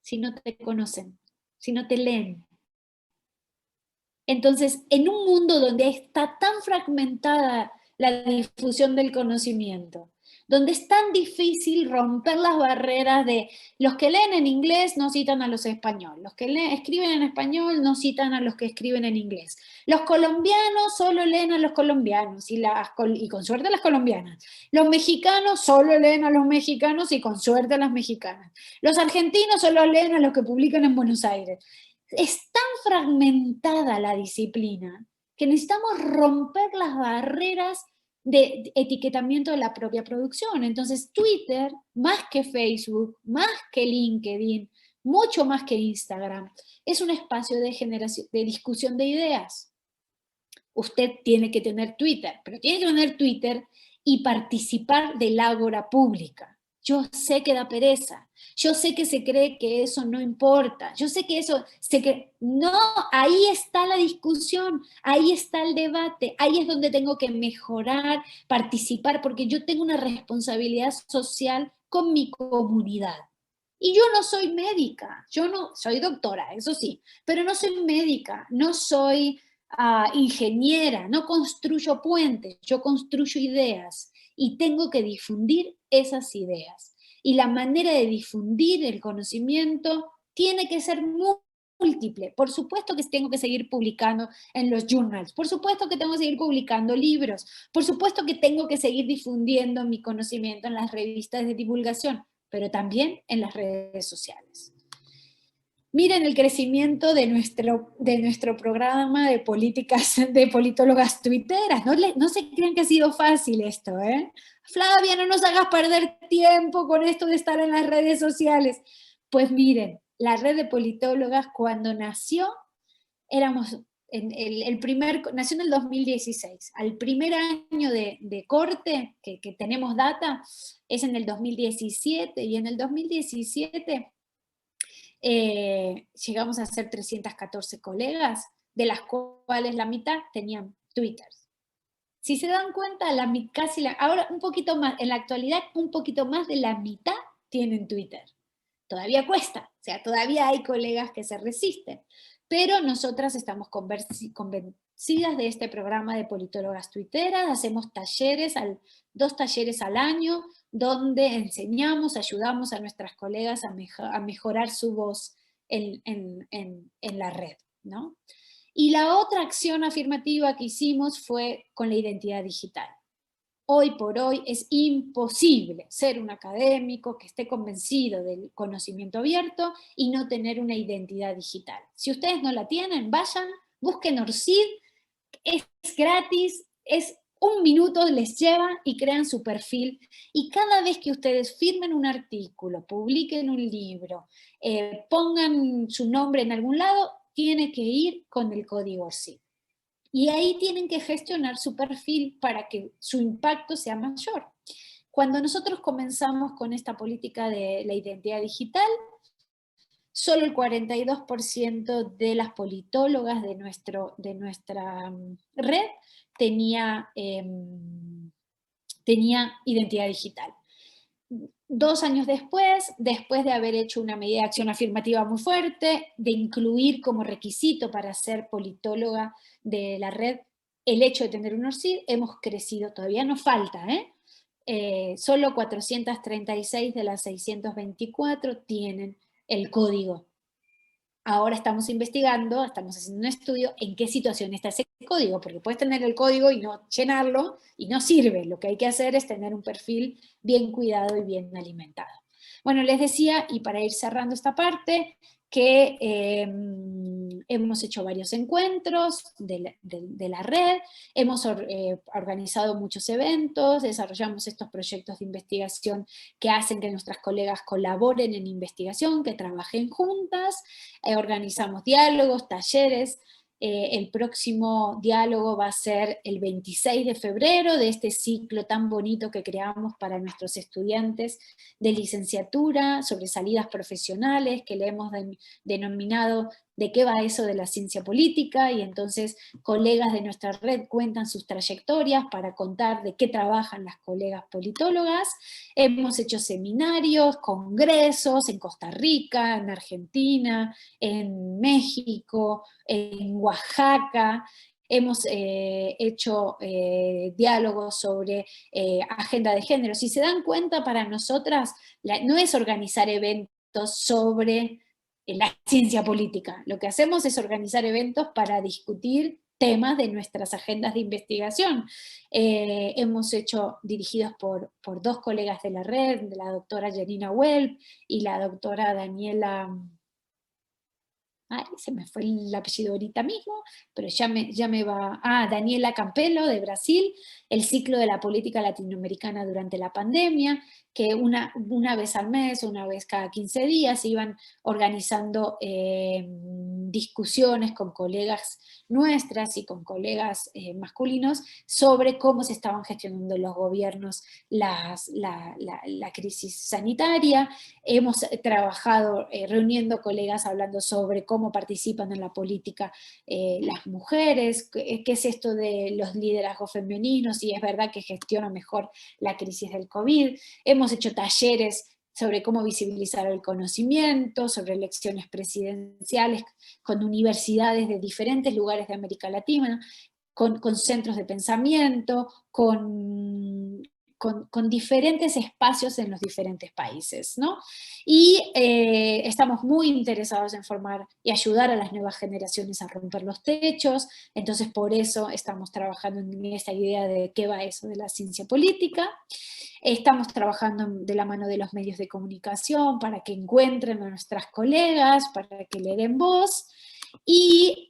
si no te conocen, si no te leen. Entonces, en un mundo donde está tan fragmentada la difusión del conocimiento, donde es tan difícil romper las barreras de los que leen en inglés no citan a los españoles, los que escriben en español no citan a los que escriben en inglés, los colombianos solo leen a los colombianos y con suerte a las colombianas, los mexicanos solo leen a los mexicanos y con suerte a las mexicanas, los argentinos solo leen a los que publican en Buenos Aires. Es tan fragmentada la disciplina que necesitamos romper las barreras de etiquetamiento de la propia producción. Entonces Twitter, más que Facebook, más que LinkedIn, mucho más que Instagram, es un espacio de discusión de ideas. Usted tiene que tener Twitter, pero tiene que tener Twitter y participar del ágora pública. Yo sé que da pereza, yo sé que se cree que eso no importa, yo sé que eso, no, ahí está la discusión, ahí está el debate, ahí es donde tengo que mejorar, participar, porque yo tengo una responsabilidad social con mi comunidad. Y yo no soy médica, yo no soy doctora, eso sí, pero no soy médica, no soy ingeniera, no construyo puentes, yo construyo ideas y tengo que difundir esas ideas. Y la manera de difundir el conocimiento tiene que ser múltiple. Por supuesto que tengo que seguir publicando en los journals, por supuesto que tengo que seguir publicando libros, por supuesto que tengo que seguir difundiendo mi conocimiento en las revistas de divulgación, pero también en las redes sociales. Miren el crecimiento de nuestro programa de de politólogas tuiteras. No se crean que ha sido fácil esto, ¿eh? Flavia, no nos hagas perder tiempo con esto de estar en las redes sociales. Pues miren, la red de politólogas cuando nació, éramos, nació en el 2016, al primer año de corte, que tenemos data, es en el 2017, y en el 2017 llegamos a ser 314 colegas, de las cuales la mitad tenían Twitter. Si se dan cuenta, ahora un poquito más, en la actualidad un poquito más de la mitad tienen Twitter. Todavía cuesta, o sea, todavía hay colegas que se resisten, pero nosotras estamos convencidas de este programa de politólogas tuiteras, hacemos talleres, 2 talleres al año, donde enseñamos, ayudamos a nuestras colegas a mejorar su voz en la red, ¿no? Y la otra acción afirmativa que hicimos fue con la identidad digital. Hoy por hoy es imposible ser un académico que esté convencido del conocimiento abierto y no tener una identidad digital. Si ustedes no la tienen, vayan, busquen ORCID, es gratis, es 1 minuto les lleva y crean su perfil, y cada vez que ustedes firmen un artículo, publiquen un libro, pongan su nombre en algún lado, tiene que ir con el código ORCID. Y ahí tienen que gestionar su perfil para que su impacto sea mayor. Cuando nosotros comenzamos con esta política de la identidad digital, solo el 42% de las politólogas de nuestra red tenía identidad digital. 2 años después de haber hecho una medida de acción afirmativa muy fuerte, de incluir como requisito para ser politóloga de la red el hecho de tener un ORCID, hemos crecido, todavía nos falta, solo 436 de las 624 tienen el código. Ahora estamos investigando, estamos haciendo un estudio en qué situación está ese código, porque puedes tener el código y no llenarlo, y no sirve. Lo que hay que hacer es tener un perfil bien cuidado y bien alimentado. Bueno, les decía, y para ir cerrando esta parte, que hemos hecho varios encuentros de la red, hemos organizado muchos eventos, desarrollamos estos proyectos de investigación que hacen que nuestras colegas colaboren en investigación, que trabajen juntas, organizamos diálogos, talleres. El próximo diálogo va a ser el 26 de febrero de este ciclo tan bonito que creamos para nuestros estudiantes de licenciatura sobre salidas profesionales, que le hemos denominado ¿de qué va eso de la ciencia política? Y entonces colegas de nuestra red cuentan sus trayectorias para contar de qué trabajan las colegas politólogas. Hemos hecho seminarios, congresos en Costa Rica, en Argentina, en México, en Oaxaca. Hemos hecho diálogos sobre agenda de género. Si se dan cuenta, para nosotras no es organizar eventos sobre la ciencia política. Lo que hacemos es organizar eventos para discutir temas de nuestras agendas de investigación. Hemos hecho, dirigidos por 2 colegas de la red, de la doctora Janina Welp y la doctora Daniela... Ay, se me fue el apellido ahorita mismo, pero ya me va... Daniela Campelo, de Brasil, el ciclo de la política latinoamericana durante la pandemia, que una vez al mes, una vez cada 15 días, iban organizando discusiones con colegas nuestras y con colegas masculinos sobre cómo se estaban gestionando los gobiernos la crisis sanitaria. Hemos trabajado reuniendo colegas hablando sobre cómo participan en la política las mujeres, qué es esto de los liderazgos femeninos, y es verdad que gestiona mejor la crisis del COVID. Hemos hecho talleres sobre cómo visibilizar el conocimiento, sobre elecciones presidenciales con universidades de diferentes lugares de América Latina, con centros de pensamiento, con diferentes espacios en los diferentes países, ¿no? Y estamos muy interesados en formar y ayudar a las nuevas generaciones a romper los techos, entonces por eso estamos trabajando en esta idea de qué va eso de la ciencia política. Estamos trabajando de la mano de los medios de comunicación para que encuentren a nuestras colegas, para que le den voz. Y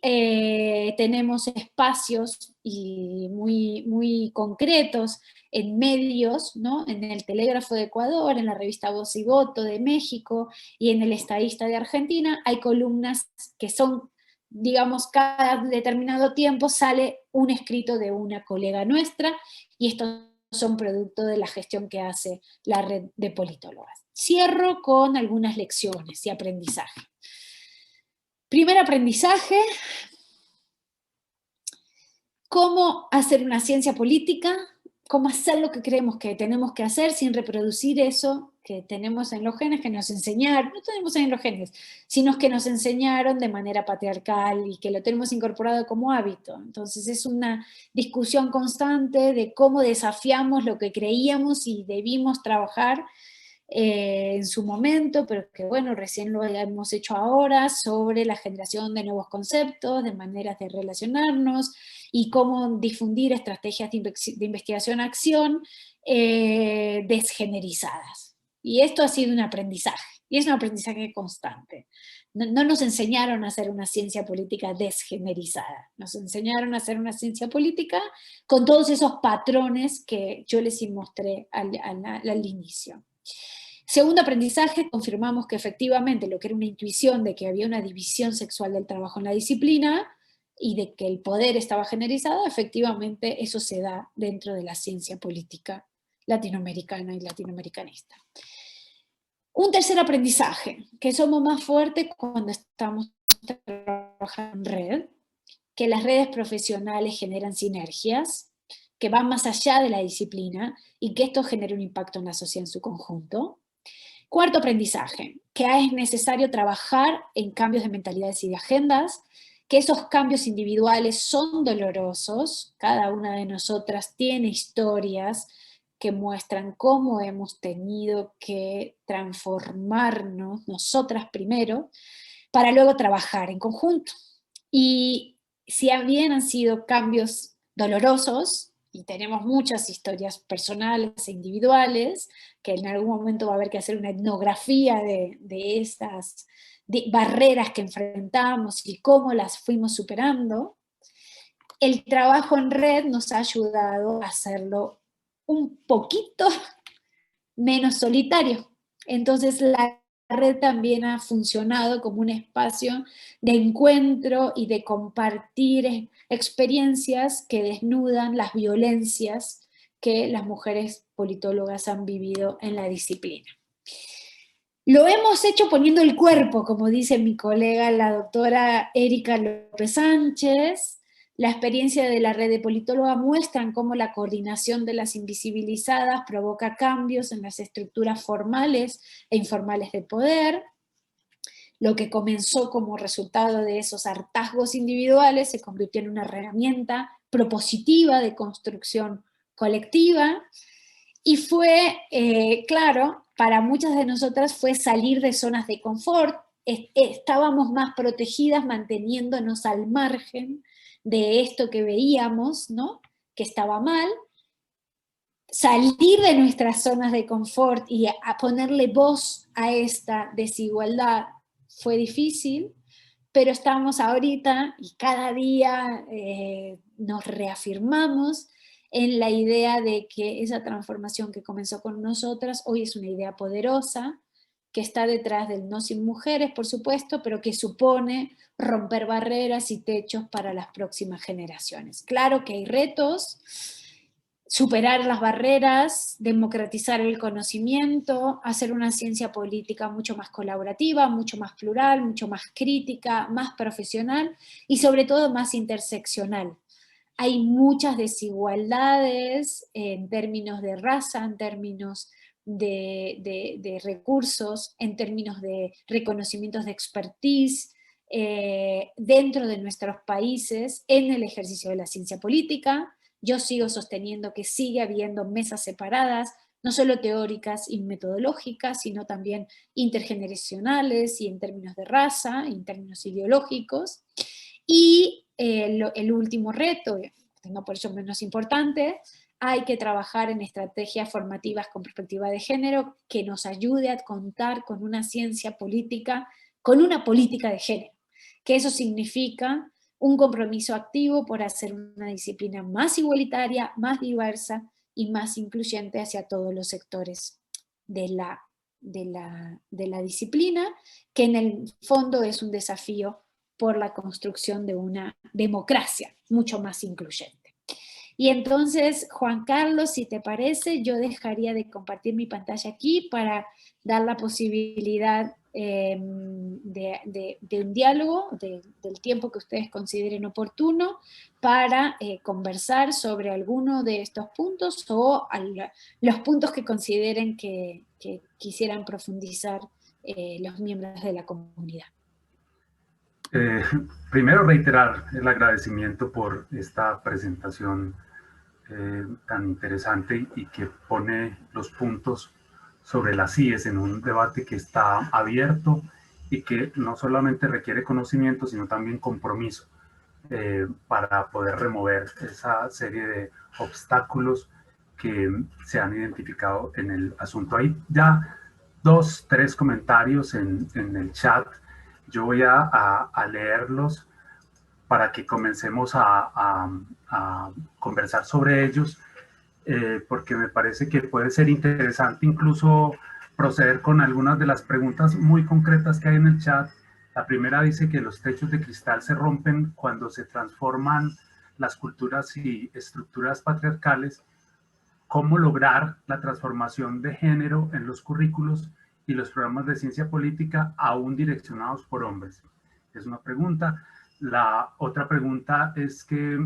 tenemos espacios muy, muy concretos en medios, ¿no? En el Telégrafo de Ecuador, en la revista Voz y Voto de México y en el Estadista de Argentina, hay columnas que son, digamos, cada determinado tiempo sale un escrito de una colega nuestra, y estos son producto de la gestión que hace la red de politólogas. Cierro con algunas lecciones y aprendizaje. Primer aprendizaje: cómo hacer una ciencia política, cómo hacer lo que creemos que tenemos que hacer sin reproducir eso que tenemos en los genes, que nos enseñaron, no tenemos en los genes, sino que nos enseñaron de manera patriarcal y que lo tenemos incorporado como hábito. Entonces es una discusión constante de cómo desafiamos lo que creíamos y debimos trabajar en su momento, pero que bueno, recién lo hemos hecho ahora, sobre la generación de nuevos conceptos, de maneras de relacionarnos y cómo difundir estrategias de investigación-acción desgenerizadas. Y esto ha sido un aprendizaje, y es un aprendizaje constante. No nos enseñaron a hacer una ciencia política desgenerizada, nos enseñaron a hacer una ciencia política con todos esos patrones que yo les mostré al inicio. Segundo aprendizaje: confirmamos que efectivamente lo que era una intuición de que había una división sexual del trabajo en la disciplina y de que el poder estaba generalizado, efectivamente eso se da dentro de la ciencia política latinoamericana y latinoamericanista. Un tercer aprendizaje: que somos más fuertes cuando estamos trabajando en red, que las redes profesionales generan sinergias que van más allá de la disciplina y que esto genera un impacto en la sociedad en su conjunto. Cuarto aprendizaje: que es necesario trabajar en cambios de mentalidades y de agendas, que esos cambios individuales son dolorosos, cada una de nosotras tiene historias que muestran cómo hemos tenido que transformarnos nosotras primero, para luego trabajar en conjunto. Y si bien han sido cambios dolorosos, y tenemos muchas historias personales e individuales, que en algún momento va a haber que hacer una etnografía de esas barreras que enfrentamos y cómo las fuimos superando, el trabajo en red nos ha ayudado a hacerlo un poquito menos solitario. Entonces la red también ha funcionado como un espacio de encuentro y de compartir experiencias que desnudan las violencias que las mujeres politólogas han vivido en la disciplina. Lo hemos hecho poniendo el cuerpo, como dice mi colega, la doctora Erika López Sánchez. La experiencia de la red de politóloga muestran cómo la coordinación de las invisibilizadas provoca cambios en las estructuras formales e informales de poder. Lo que comenzó como resultado de esos hartazgos individuales se convirtió en una herramienta propositiva de construcción colectiva, y fue, claro, para muchas de nosotras fue salir de zonas de confort. Estábamos más protegidas manteniéndonos al margen de esto que veíamos, ¿no?, que estaba mal. Salir de nuestras zonas de confort y a ponerle voz a esta desigualdad fue difícil, pero estamos ahorita y cada día nos reafirmamos en la idea de que esa transformación que comenzó con nosotras hoy es una idea poderosa, que está detrás del No Sin Mujeres, por supuesto, pero que supone romper barreras y techos para las próximas generaciones. Claro que hay retos: superar las barreras, democratizar el conocimiento, hacer una ciencia política mucho más colaborativa, mucho más plural, mucho más crítica, más profesional y sobre todo más interseccional. Hay muchas desigualdades en términos de raza, en términos de recursos, en términos de reconocimientos de expertise dentro de nuestros países en el ejercicio de la ciencia política. Yo sigo sosteniendo que sigue habiendo mesas separadas, no solo teóricas y metodológicas, sino también intergeneracionales y en términos de raza, en términos ideológicos. Y el último reto, no por eso menos importante, hay que trabajar en estrategias formativas con perspectiva de género que nos ayude a contar con una ciencia política, con una política de género, que eso significa un compromiso activo por hacer una disciplina más igualitaria, más diversa y más incluyente hacia todos los sectores de la disciplina, que en el fondo es un desafío por la construcción de una democracia mucho más incluyente. Y entonces, Juan Carlos, si te parece, yo dejaría de compartir mi pantalla aquí para dar la posibilidad de un diálogo, del tiempo que ustedes consideren oportuno, para conversar sobre alguno de estos puntos o los puntos que consideren que quisieran profundizar los miembros de la comunidad. Eh, Primero reiterar el agradecimiento por esta presentación tan interesante y que pone los puntos sobre las IES en un debate que está abierto y que no solamente requiere conocimiento, sino también compromiso para poder remover esa serie de obstáculos que se han identificado en el asunto. Hay ya 2, 3 comentarios en el chat. Yo voy a leerlos para que comencemos a conversar sobre ellos, porque me parece que puede ser interesante incluso proceder con algunas de las preguntas muy concretas que hay en el chat. La primera dice que los techos de cristal se rompen cuando se transforman las culturas y estructuras patriarcales. ¿Cómo lograr la transformación de género en los currículos y los programas de ciencia política aún direccionados por hombres? Es una pregunta. La otra pregunta es que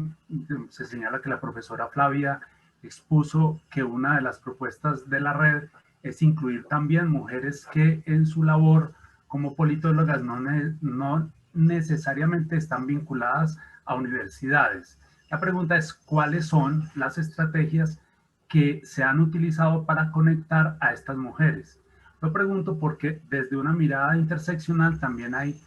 se señala que la profesora Flavia expuso que una de las propuestas de la red es incluir también mujeres que en su labor como politólogas no necesariamente están vinculadas a universidades. La pregunta es, ¿cuáles son las estrategias que se han utilizado para conectar a estas mujeres? Lo pregunto porque desde una mirada interseccional también hay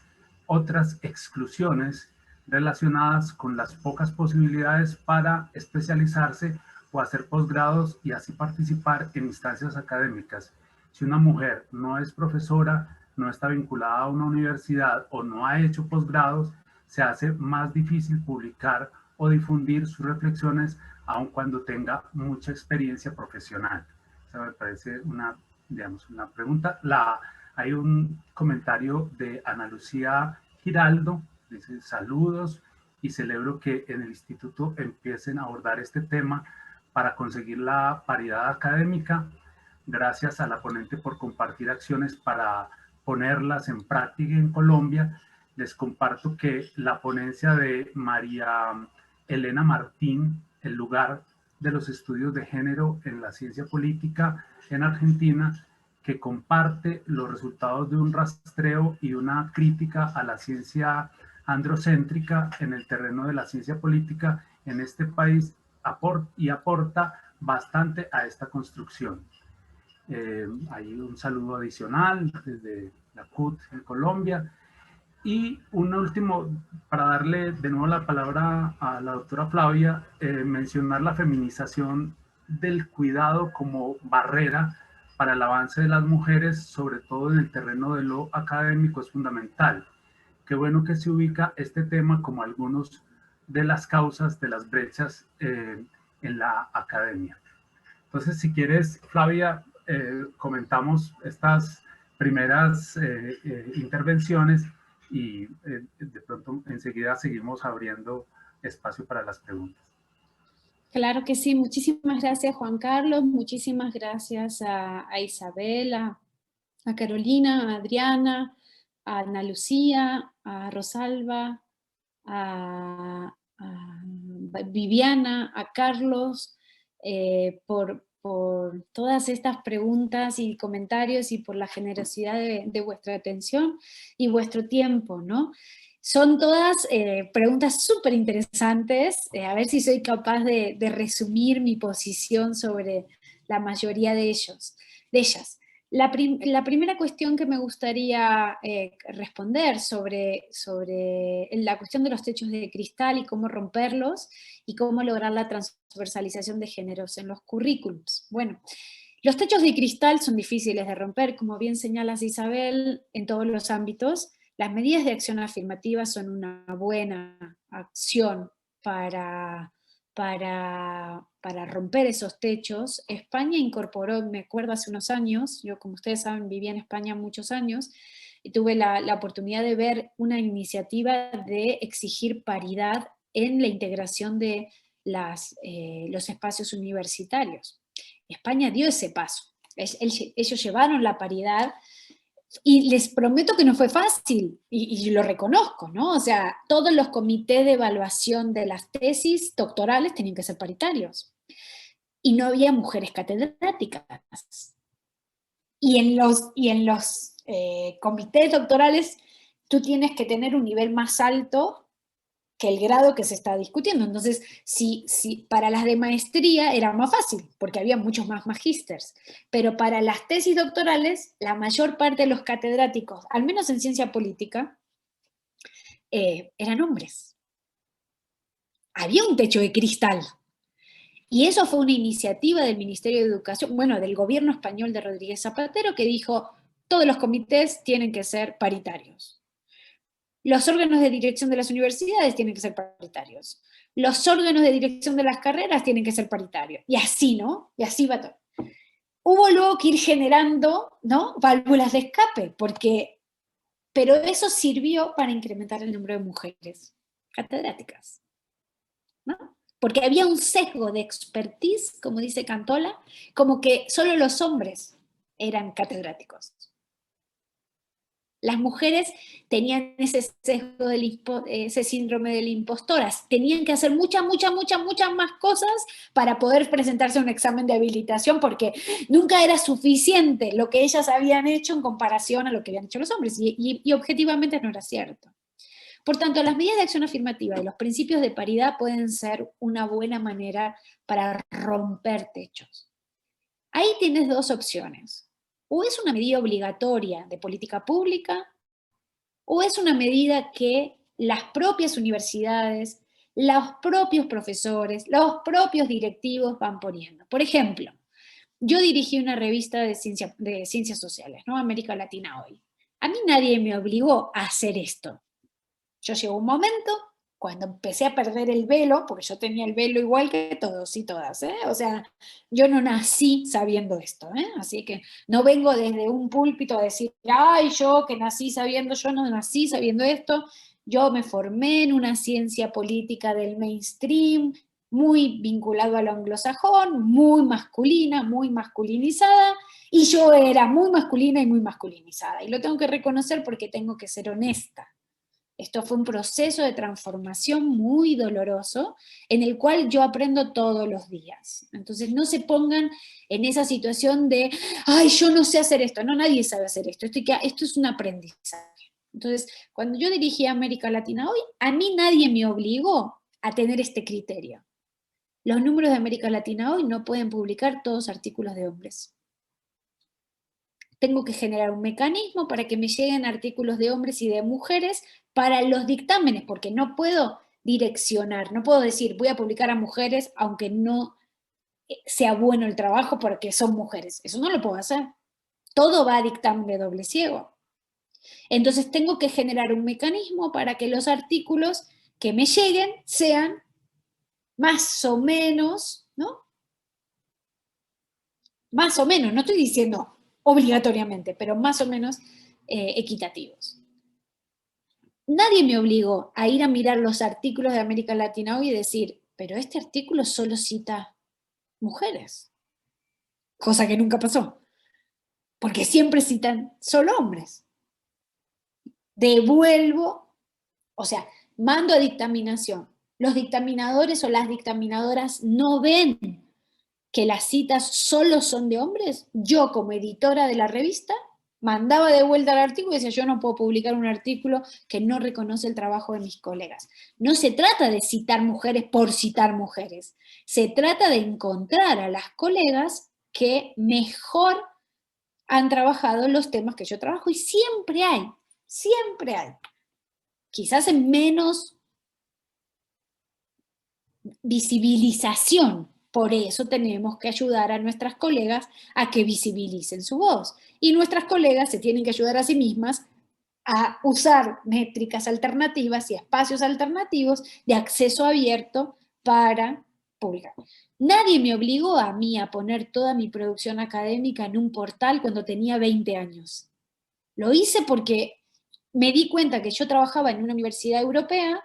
otras exclusiones relacionadas con las pocas posibilidades para especializarse o hacer posgrados y así participar en instancias académicas. Si una mujer no es profesora, no está vinculada a una universidad o no ha hecho posgrados, se hace más difícil publicar o difundir sus reflexiones aun cuando tenga mucha experiencia profesional. Esa me parece una pregunta. Hay un comentario de Ana Lucía Giraldo, dice saludos y celebro que en el instituto empiecen a abordar este tema para conseguir la paridad académica. Gracias a la ponente por compartir acciones para ponerlas en práctica en Colombia. Les comparto que la ponencia de María Elena Martín, el lugar de los estudios de género en la ciencia política en Argentina, que comparte los resultados de un rastreo y una crítica a la ciencia androcéntrica en el terreno de la ciencia política en este país aporta bastante a esta construcción. Hay un saludo adicional desde la CUT en Colombia. Y un último, para darle de nuevo la palabra a la doctora Flavia, mencionar la feminización del cuidado como barrera para el avance de las mujeres, sobre todo en el terreno de lo académico, es fundamental. Qué bueno que se ubica este tema como algunos de las causas de las brechas en la academia. Entonces, si quieres, Flavia, comentamos estas primeras intervenciones y de pronto enseguida seguimos abriendo espacio para las preguntas. Claro que sí, muchísimas gracias Juan Carlos, muchísimas gracias a Isabel, a Carolina, a Adriana, a Ana Lucía, a Rosalba, a Viviana, a Carlos, por todas estas preguntas y comentarios y por la generosidad de vuestra atención y vuestro tiempo, ¿no? Son todas preguntas súper interesantes, a ver si soy capaz de resumir mi posición sobre la mayoría de ellas. La primera cuestión que me gustaría responder sobre la cuestión de los techos de cristal y cómo romperlos y cómo lograr la transversalización de géneros en los currículums. Bueno, los techos de cristal son difíciles de romper, como bien señalas Isabel, en todos los ámbitos. Las medidas de acción afirmativa son una buena acción para romper esos techos. España incorporó, me acuerdo hace unos años, yo como ustedes saben viví en España muchos años, y tuve la oportunidad de ver una iniciativa de exigir paridad en la integración de los espacios universitarios. España dio ese paso. Ellos llevaron la paridad y les prometo que no fue fácil, y lo reconozco, ¿no? O sea, todos los comités de evaluación de las tesis doctorales tenían que ser paritarios. Y no había mujeres catedráticas. Y en los comités doctorales tú tienes que tener un nivel más alto que el grado que se está discutiendo. Entonces, si para las de maestría era más fácil, porque había muchos más magísters, pero para las tesis doctorales, la mayor parte de los catedráticos, al menos en ciencia política, eran hombres. Había un techo de cristal. Y eso fue una iniciativa del Ministerio de Educación, bueno, del gobierno español de Rodríguez Zapatero, que dijo, todos los comités tienen que ser paritarios. Los órganos de dirección de las universidades tienen que ser paritarios. Los órganos de dirección de las carreras tienen que ser paritarios. Y así, ¿no? Y así va todo. Hubo luego que ir generando, ¿no?, válvulas de escape, pero eso sirvió para incrementar el número de mujeres catedráticas, ¿no? Porque había un sesgo de expertise, como dice Cantola, como que solo los hombres eran catedráticos. Las mujeres tenían ese sesgo ese síndrome del impostoras, tenían que hacer muchas más cosas para poder presentarse a un examen de habilitación, porque nunca era suficiente lo que ellas habían hecho en comparación a lo que habían hecho los hombres, y objetivamente no era cierto. Por tanto, las medidas de acción afirmativa y los principios de paridad pueden ser una buena manera para romper techos. Ahí tienes dos opciones. O es una medida obligatoria de política pública, o es una medida que las propias universidades, los propios profesores, los propios directivos van poniendo. Por ejemplo, yo dirigí una revista de ciencias sociales, ¿no? América Latina Hoy. A mí nadie me obligó a hacer esto. Yo llegó un momento cuando empecé a perder el velo, porque yo tenía el velo igual que todos y todas, ¿eh? O sea, yo no nací sabiendo esto, ¿eh? Así que no vengo desde un púlpito a decir, ay, yo que nací sabiendo, yo no nací sabiendo esto, yo me formé en una ciencia política del mainstream, muy vinculado a lo anglosajón, muy masculina, muy masculinizada, y yo era muy masculina y muy masculinizada, y lo tengo que reconocer porque tengo que ser honesta. Esto fue un proceso de transformación muy doloroso, en el cual yo aprendo todos los días. Entonces no se pongan en esa situación de, ay, yo no sé hacer esto. No, nadie sabe hacer esto. Esto es un aprendizaje. Entonces, cuando yo dirigí a América Latina Hoy, a mí nadie me obligó a tener este criterio. Los números de América Latina Hoy no pueden publicar todos artículos de hombres. Tengo que generar un mecanismo para que me lleguen artículos de hombres y de mujeres para los dictámenes, porque no puedo direccionar, no puedo decir voy a publicar a mujeres aunque no sea bueno el trabajo porque son mujeres. Eso no lo puedo hacer. Todo va a dictamen de doble ciego. Entonces tengo que generar un mecanismo para que los artículos que me lleguen sean más o menos, ¿no? Más o menos, no estoy diciendo obligatoriamente, pero más o menos equitativos. Nadie me obligó a ir a mirar los artículos de América Latina Hoy y decir, pero este artículo solo cita mujeres, cosa que nunca pasó, porque siempre citan solo hombres. Devuelvo, o sea, mando a dictaminación. Los dictaminadores o las dictaminadoras no ven que las citas solo son de hombres. Yo, como editora de la revista, mandaba de vuelta el artículo y decía, yo no puedo publicar un artículo que no reconoce el trabajo de mis colegas. No se trata de citar mujeres por citar mujeres. Se trata de encontrar a las colegas que mejor han trabajado los temas que yo trabajo, y siempre hay, siempre hay. Quizás en menos visibilización. Por eso tenemos que ayudar a nuestras colegas a que visibilicen su voz. Y nuestras colegas se tienen que ayudar a sí mismas a usar métricas alternativas y espacios alternativos de acceso abierto para publicar. Nadie me obligó a mí a poner toda mi producción académica en un portal cuando tenía 20 años. Lo hice porque me di cuenta que yo trabajaba en una universidad europea,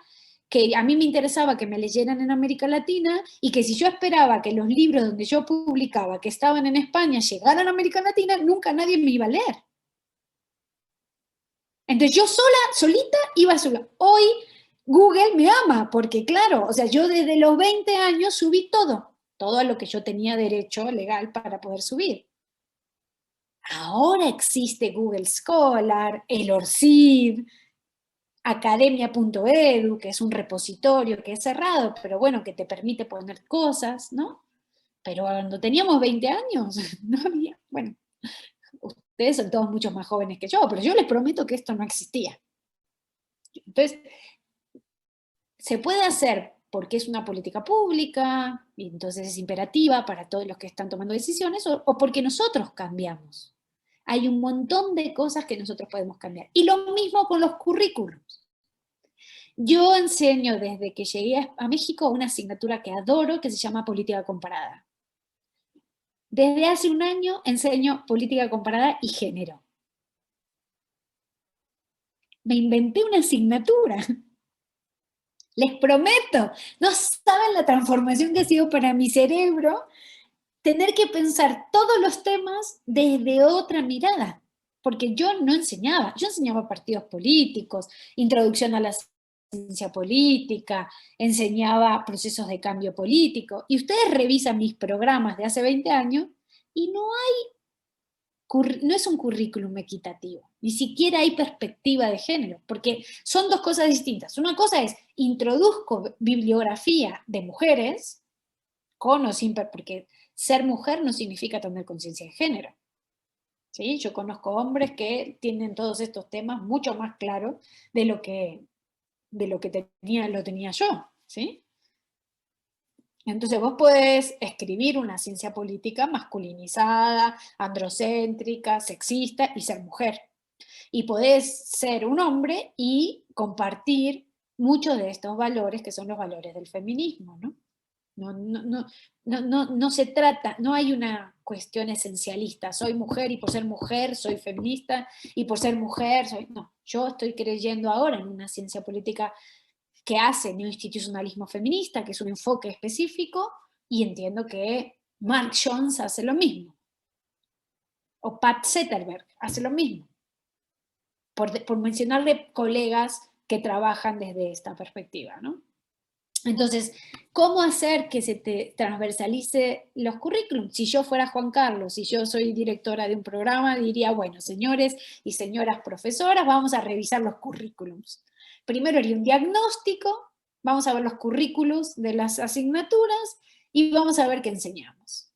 que a mí me interesaba que me leyeran en América Latina y que si yo esperaba que los libros donde yo publicaba, que estaban en España, llegaran a América Latina, nunca nadie me iba a leer. Entonces yo solita iba sola. Hoy Google me ama, porque claro, o sea, yo desde los 20 años subí todo a lo que yo tenía derecho legal para poder subir. Ahora existe Google Scholar, el ORCID, academia.edu, que es un repositorio que es cerrado, pero bueno, que te permite poner cosas, ¿no? Pero cuando teníamos 20 años, no había, bueno, ustedes son todos muchos más jóvenes que yo, pero yo les prometo que esto no existía. Entonces, se puede hacer porque es una política pública, y entonces es imperativa para todos los que están tomando decisiones, o porque nosotros cambiamos. Hay un montón de cosas que nosotros podemos cambiar. Y lo mismo con los currículums. Yo enseño desde que llegué a México una asignatura que adoro, que se llama Política Comparada. Desde hace un año enseño Política Comparada y Género. Me inventé una asignatura. Les prometo, no saben la transformación que ha sido para mi cerebro tener que pensar todos los temas desde otra mirada. Porque yo no enseñaba, yo enseñaba partidos políticos, introducción a la ciencia política, enseñaba procesos de cambio político, y ustedes revisan mis programas de hace 20 años y no es un currículum equitativo, ni siquiera hay perspectiva de género, porque son dos cosas distintas. Una cosa es, introduzco bibliografía de mujeres, con o sin, porque ser mujer no significa tener conciencia de género. ¿Sí? Yo conozco hombres que tienen todos estos temas mucho más claros de lo que lo tenía yo, ¿sí? Entonces vos podés escribir una ciencia política masculinizada, androcéntrica, sexista y ser mujer. Y podés ser un hombre y compartir muchos de estos valores que son los valores del feminismo, ¿no? No se trata, no hay una cuestión esencialista, soy mujer y por ser mujer soy feminista y por ser mujer soy... No, yo estoy creyendo ahora en una ciencia política que hace neoinstitucionalismo feminista, que es un enfoque específico, y entiendo que Mark Jones hace lo mismo, o Pat Zetterberg hace lo mismo, por mencionarle colegas que trabajan desde esta perspectiva, ¿no? Entonces, ¿cómo hacer que se te transversalice los currículums? Si yo fuera Juan Carlos, si yo soy directora de un programa, diría, bueno, señores y señoras profesoras, vamos a revisar los currículums. Primero haría un diagnóstico, vamos a ver los currículos de las asignaturas y vamos a ver qué enseñamos.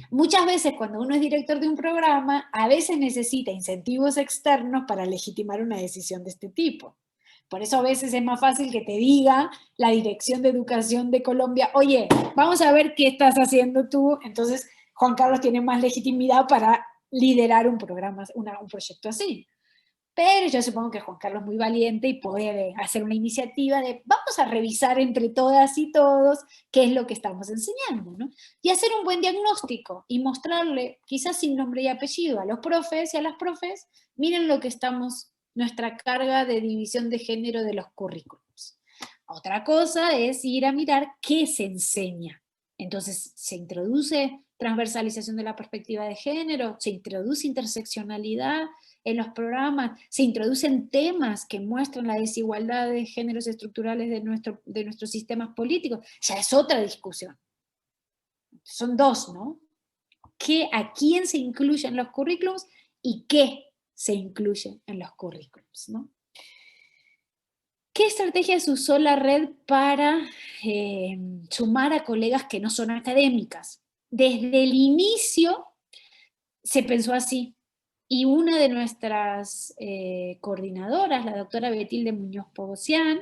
Muchas veces cuando uno es director de un programa, a veces necesita incentivos externos para legitimar una decisión de este tipo. Por eso a veces es más fácil que te diga la Dirección de Educación de Colombia, oye, vamos a ver qué estás haciendo tú. Entonces Juan Carlos tiene más legitimidad para liderar un programa, un proyecto así. Pero yo supongo que Juan Carlos es muy valiente y puede hacer una iniciativa de vamos a revisar entre todas y todos qué es lo que estamos enseñando, ¿no? Y hacer un buen diagnóstico y mostrarle, quizás sin nombre y apellido, a los profes y a las profes, miren lo que estamos, nuestra carga de división de género de los currículums. Otra cosa es ir a mirar qué se enseña. Entonces, se introduce transversalización de la perspectiva de género, se introduce interseccionalidad en los programas, se introducen temas que muestran la desigualdad de géneros estructurales de nuestros sistemas políticos. Ya es otra discusión. Son dos, ¿no? ¿A quién se incluye en los currículums y qué se incluye en los currículums, ¿no? ¿Qué estrategias usó la red para sumar a colegas que no son académicas? Desde el inicio se pensó así. Y una de nuestras coordinadoras, la doctora Betilde Muñoz Pogosian,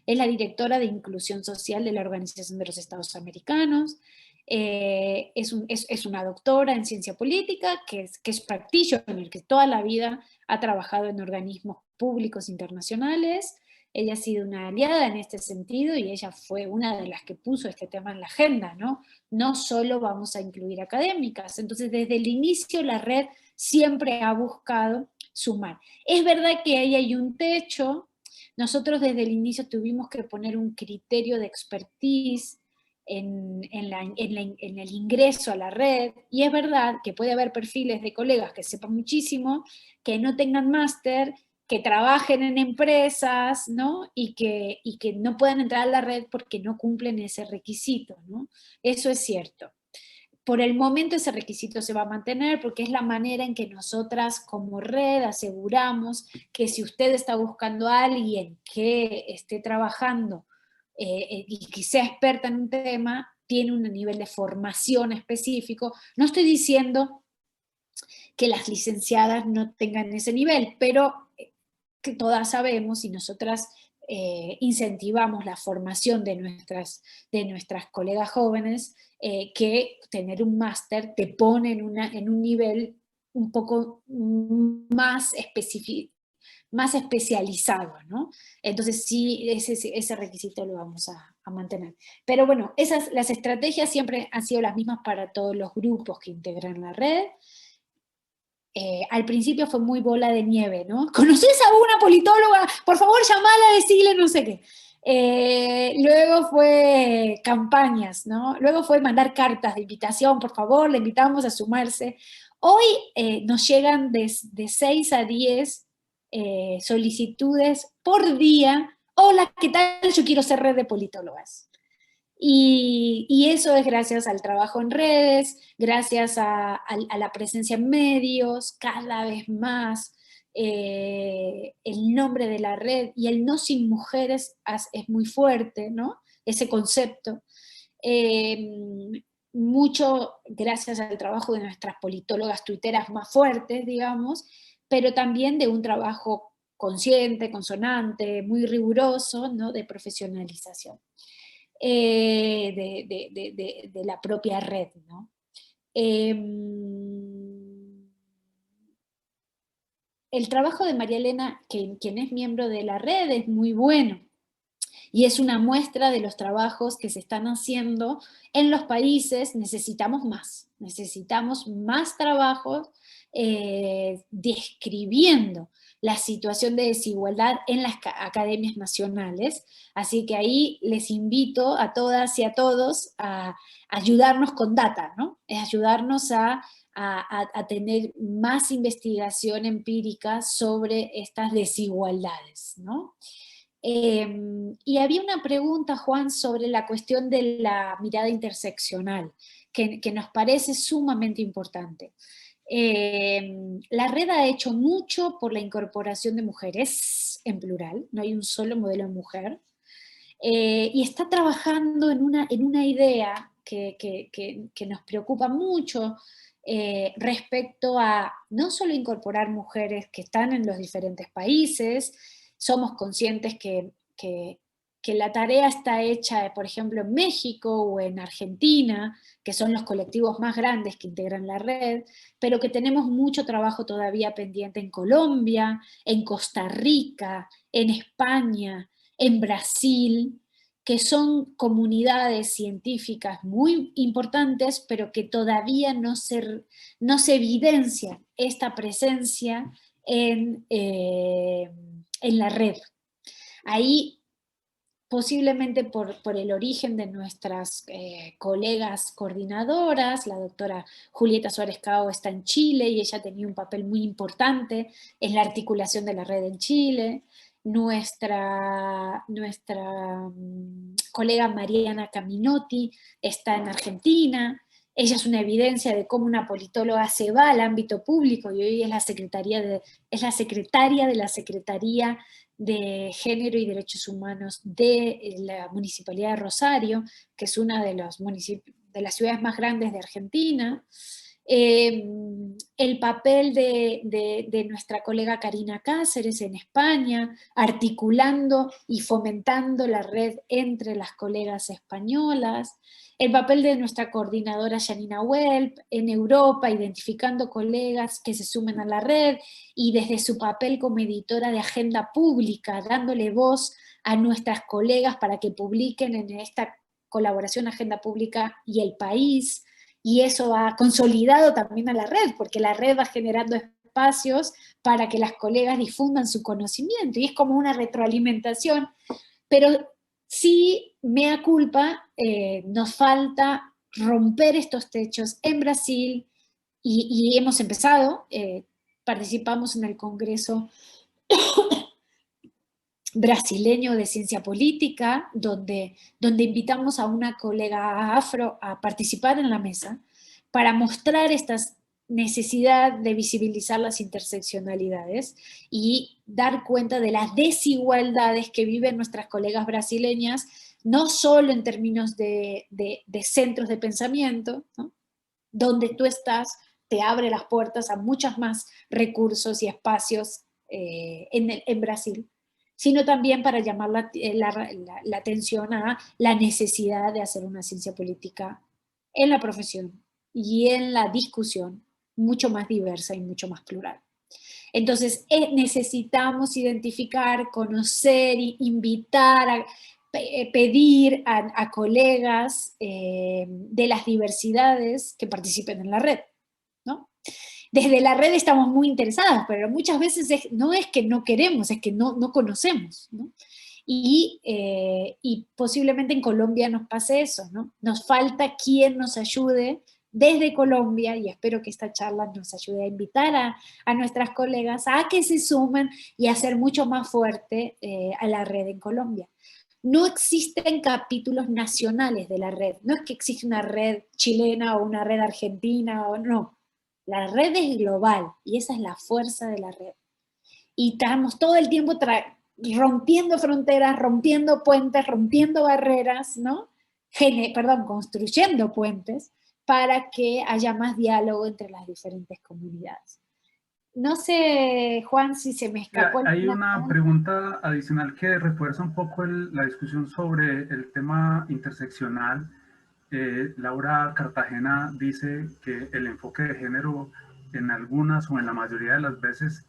es la directora de Inclusión Social de la Organización de los Estados Americanos. Es una doctora en ciencia política que es practitioner, que toda la vida ha trabajado en organismos públicos internacionales. Ella ha sido una aliada en este sentido y ella fue una de las que puso este tema en la agenda, ¿no? No solo vamos a incluir académicas. Entonces, desde el inicio la red siempre ha buscado sumar. Es verdad que ahí hay un techo. Nosotros desde el inicio tuvimos que poner un criterio de expertise en el ingreso a la red, y es verdad que puede haber perfiles de colegas que sepan muchísimo, que no tengan máster, que trabajen en empresas, ¿no? Y que no puedan entrar a la red porque no cumplen ese requisito, ¿no? Eso es cierto. Por el momento ese requisito se va a mantener porque es la manera en que nosotras como red aseguramos que si usted está buscando a alguien que esté trabajando y que sea experta en un tema, tiene un nivel de formación específico. No estoy diciendo que las licenciadas no tengan ese nivel, pero que todas sabemos y nosotras incentivamos la formación de nuestras colegas jóvenes, que tener un máster te pone en un nivel un poco más especializado, ¿no? Entonces sí, ese requisito lo vamos a mantener. Pero bueno, las estrategias siempre han sido las mismas para todos los grupos que integran la red. Al principio fue muy bola de nieve, ¿no? ¿Conoces a una politóloga? Por favor, llamala, decirle no sé qué. Luego fue campañas, ¿no? Luego fue mandar cartas de invitación, por favor, le invitamos a sumarse. Hoy nos llegan de 6 a 10 solicitudes por día. Hola, ¿qué tal? Yo quiero ser red de politólogas. Y eso es gracias al trabajo en redes, gracias a la presencia en medios, cada vez más el nombre de la red y el no sin mujeres es muy fuerte, ¿no? Ese concepto. Mucho gracias al trabajo de nuestras politólogas tuiteras más fuertes, digamos, pero también de un trabajo consciente, consonante, muy riguroso, ¿no? De profesionalización. De la propia red, ¿no? El trabajo de María Elena, quien es miembro de la red, es muy bueno y es una muestra de los trabajos que se están haciendo en los países. Necesitamos más trabajos describiendo la situación de desigualdad en las academias nacionales, así que ahí les invito a todas y a todos a ayudarnos con data, ¿no? Ayudarnos a tener más investigación empírica sobre estas desigualdades, ¿no? Y había una pregunta, Juan, sobre la cuestión de la mirada interseccional, que nos parece sumamente importante. La red ha hecho mucho por la incorporación de mujeres, en plural, no hay un solo modelo de mujer, y está trabajando en una idea que nos preocupa mucho respecto a no solo incorporar mujeres que están en los diferentes países. Somos conscientes que la tarea está hecha, por ejemplo, en México o en Argentina, que son los colectivos más grandes que integran la red, pero que tenemos mucho trabajo todavía pendiente en Colombia, en Costa Rica, en España, en Brasil, que son comunidades científicas muy importantes, pero que todavía no se evidencia esta presencia en la red. Ahí, posiblemente por el origen de nuestras colegas coordinadoras, la doctora Julieta Suárez Cao está en Chile y ella tenía un papel muy importante en la articulación de la red en Chile. Nuestra colega Mariana Caminotti está en Argentina. Ella es una evidencia de cómo una politóloga se va al ámbito público y hoy es la secretaria de la Secretaría de Género y Derechos Humanos de la Municipalidad de Rosario, que es una de las ciudades más grandes de Argentina. el papel de nuestra colega Karina Cáceres en España, articulando y fomentando la red entre las colegas españolas, el papel de nuestra coordinadora Janina Welp en Europa, identificando colegas que se sumen a la red, y desde su papel como editora de Agenda Pública, dándole voz a nuestras colegas para que publiquen en esta colaboración Agenda Pública y El País, y eso ha consolidado también a la red, porque la red va generando espacios para que las colegas difundan su conocimiento, y es como una retroalimentación, pero sí, mea culpa, nos falta romper estos techos en Brasil, y hemos empezado, participamos en el Congreso brasileño de ciencia política, donde invitamos a una colega afro a participar en la mesa para mostrar esta necesidad de visibilizar las interseccionalidades y dar cuenta de las desigualdades que viven nuestras colegas brasileñas, no solo en términos de centros de pensamiento, ¿no? Donde tú estás te abre las puertas a muchos más recursos y espacios en Brasil, sino también para llamar la atención a la necesidad de hacer una ciencia política en la profesión y en la discusión mucho más diversa y mucho más plural. Entonces, necesitamos identificar, conocer, invitar, pedir a colegas de las diversidades que participen en la red, ¿no? Desde la red estamos muy interesadas, pero muchas veces no es que no queremos, es que no conocemos, ¿no? Y posiblemente en Colombia nos pase eso, ¿no? Nos falta quien nos ayude desde Colombia, y espero que esta charla nos ayude a invitar a nuestras colegas a que se sumen y a hacer mucho más fuerte a la red en Colombia. No existen capítulos nacionales de la red, no es que existe una red chilena o una red argentina, o no. La red es global y esa es la fuerza de la red. Y estamos todo el tiempo rompiendo fronteras, rompiendo puentes, rompiendo barreras, ¿no? Construyendo puentes para que haya más diálogo entre las diferentes comunidades. No sé, Juan, si se me escapó. Hay una pregunta adicional que refuerza un poco la discusión sobre el tema interseccional. Laura Cartagena dice que el enfoque de género en algunas o en la mayoría de las veces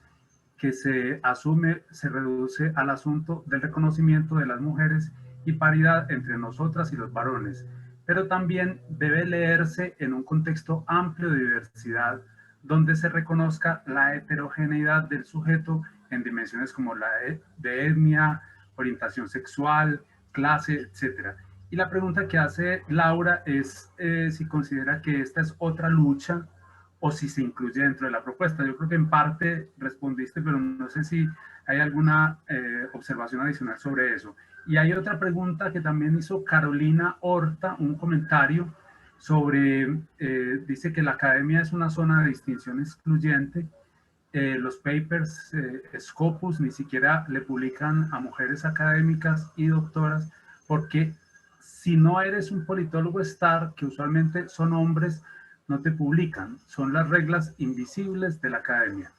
que se asume se reduce al asunto del reconocimiento de las mujeres y paridad entre nosotras y los varones, pero también debe leerse en un contexto amplio de diversidad donde se reconozca la heterogeneidad del sujeto en dimensiones como la de etnia, orientación sexual, clase, etc. Y la pregunta que hace Laura es si considera que esta es otra lucha o si se incluye dentro de la propuesta. Yo creo que en parte respondiste, pero no sé si hay alguna observación adicional sobre eso. Y hay otra pregunta que también hizo Carolina Horta, un comentario sobre, dice que la academia es una zona de distinción excluyente. Los papers Scopus ni siquiera le publican a mujeres académicas y doctoras, porque si no eres un politólogo STAR, que usualmente son hombres, no te publican. Son las reglas invisibles de la academia.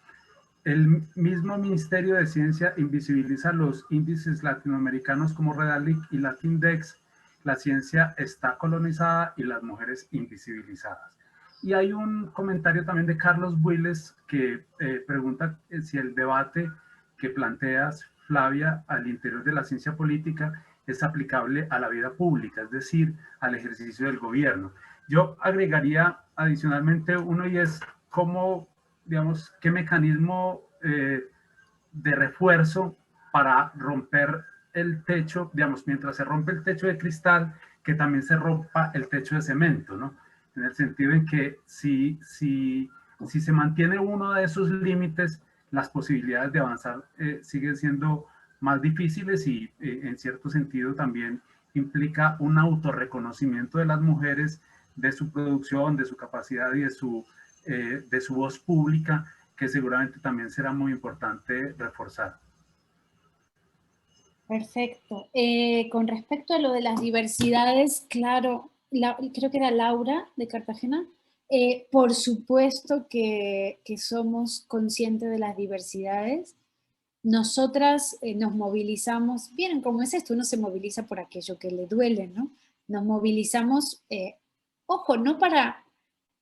El mismo Ministerio de Ciencia invisibiliza los índices latinoamericanos como Redalic y Latindex. La ciencia está colonizada y las mujeres invisibilizadas. Y hay un comentario también de Carlos Builes que pregunta si el debate que planteas, Flavia, al interior de la ciencia política es aplicable a la vida pública, es decir, al ejercicio del gobierno. Yo agregaría adicionalmente uno, y es cómo, digamos, qué mecanismo de refuerzo para romper el techo, digamos, mientras se rompe el techo de cristal, que también se rompa el techo de cemento, ¿no? En el sentido en que si se mantiene uno de esos límites, las posibilidades de avanzar siguen siendo más difíciles y en cierto sentido también implica un autorreconocimiento de las mujeres, de su producción, de su capacidad y de su voz pública, que seguramente también será muy importante reforzar. Perfecto. Con respecto a lo de las diversidades, claro, creo que era Laura de Cartagena, Por supuesto que somos conscientes de las diversidades. Nosotras nos movilizamos, miren cómo es esto, uno se moviliza por aquello que le duele, ¿no? Nos movilizamos, ojo, no para,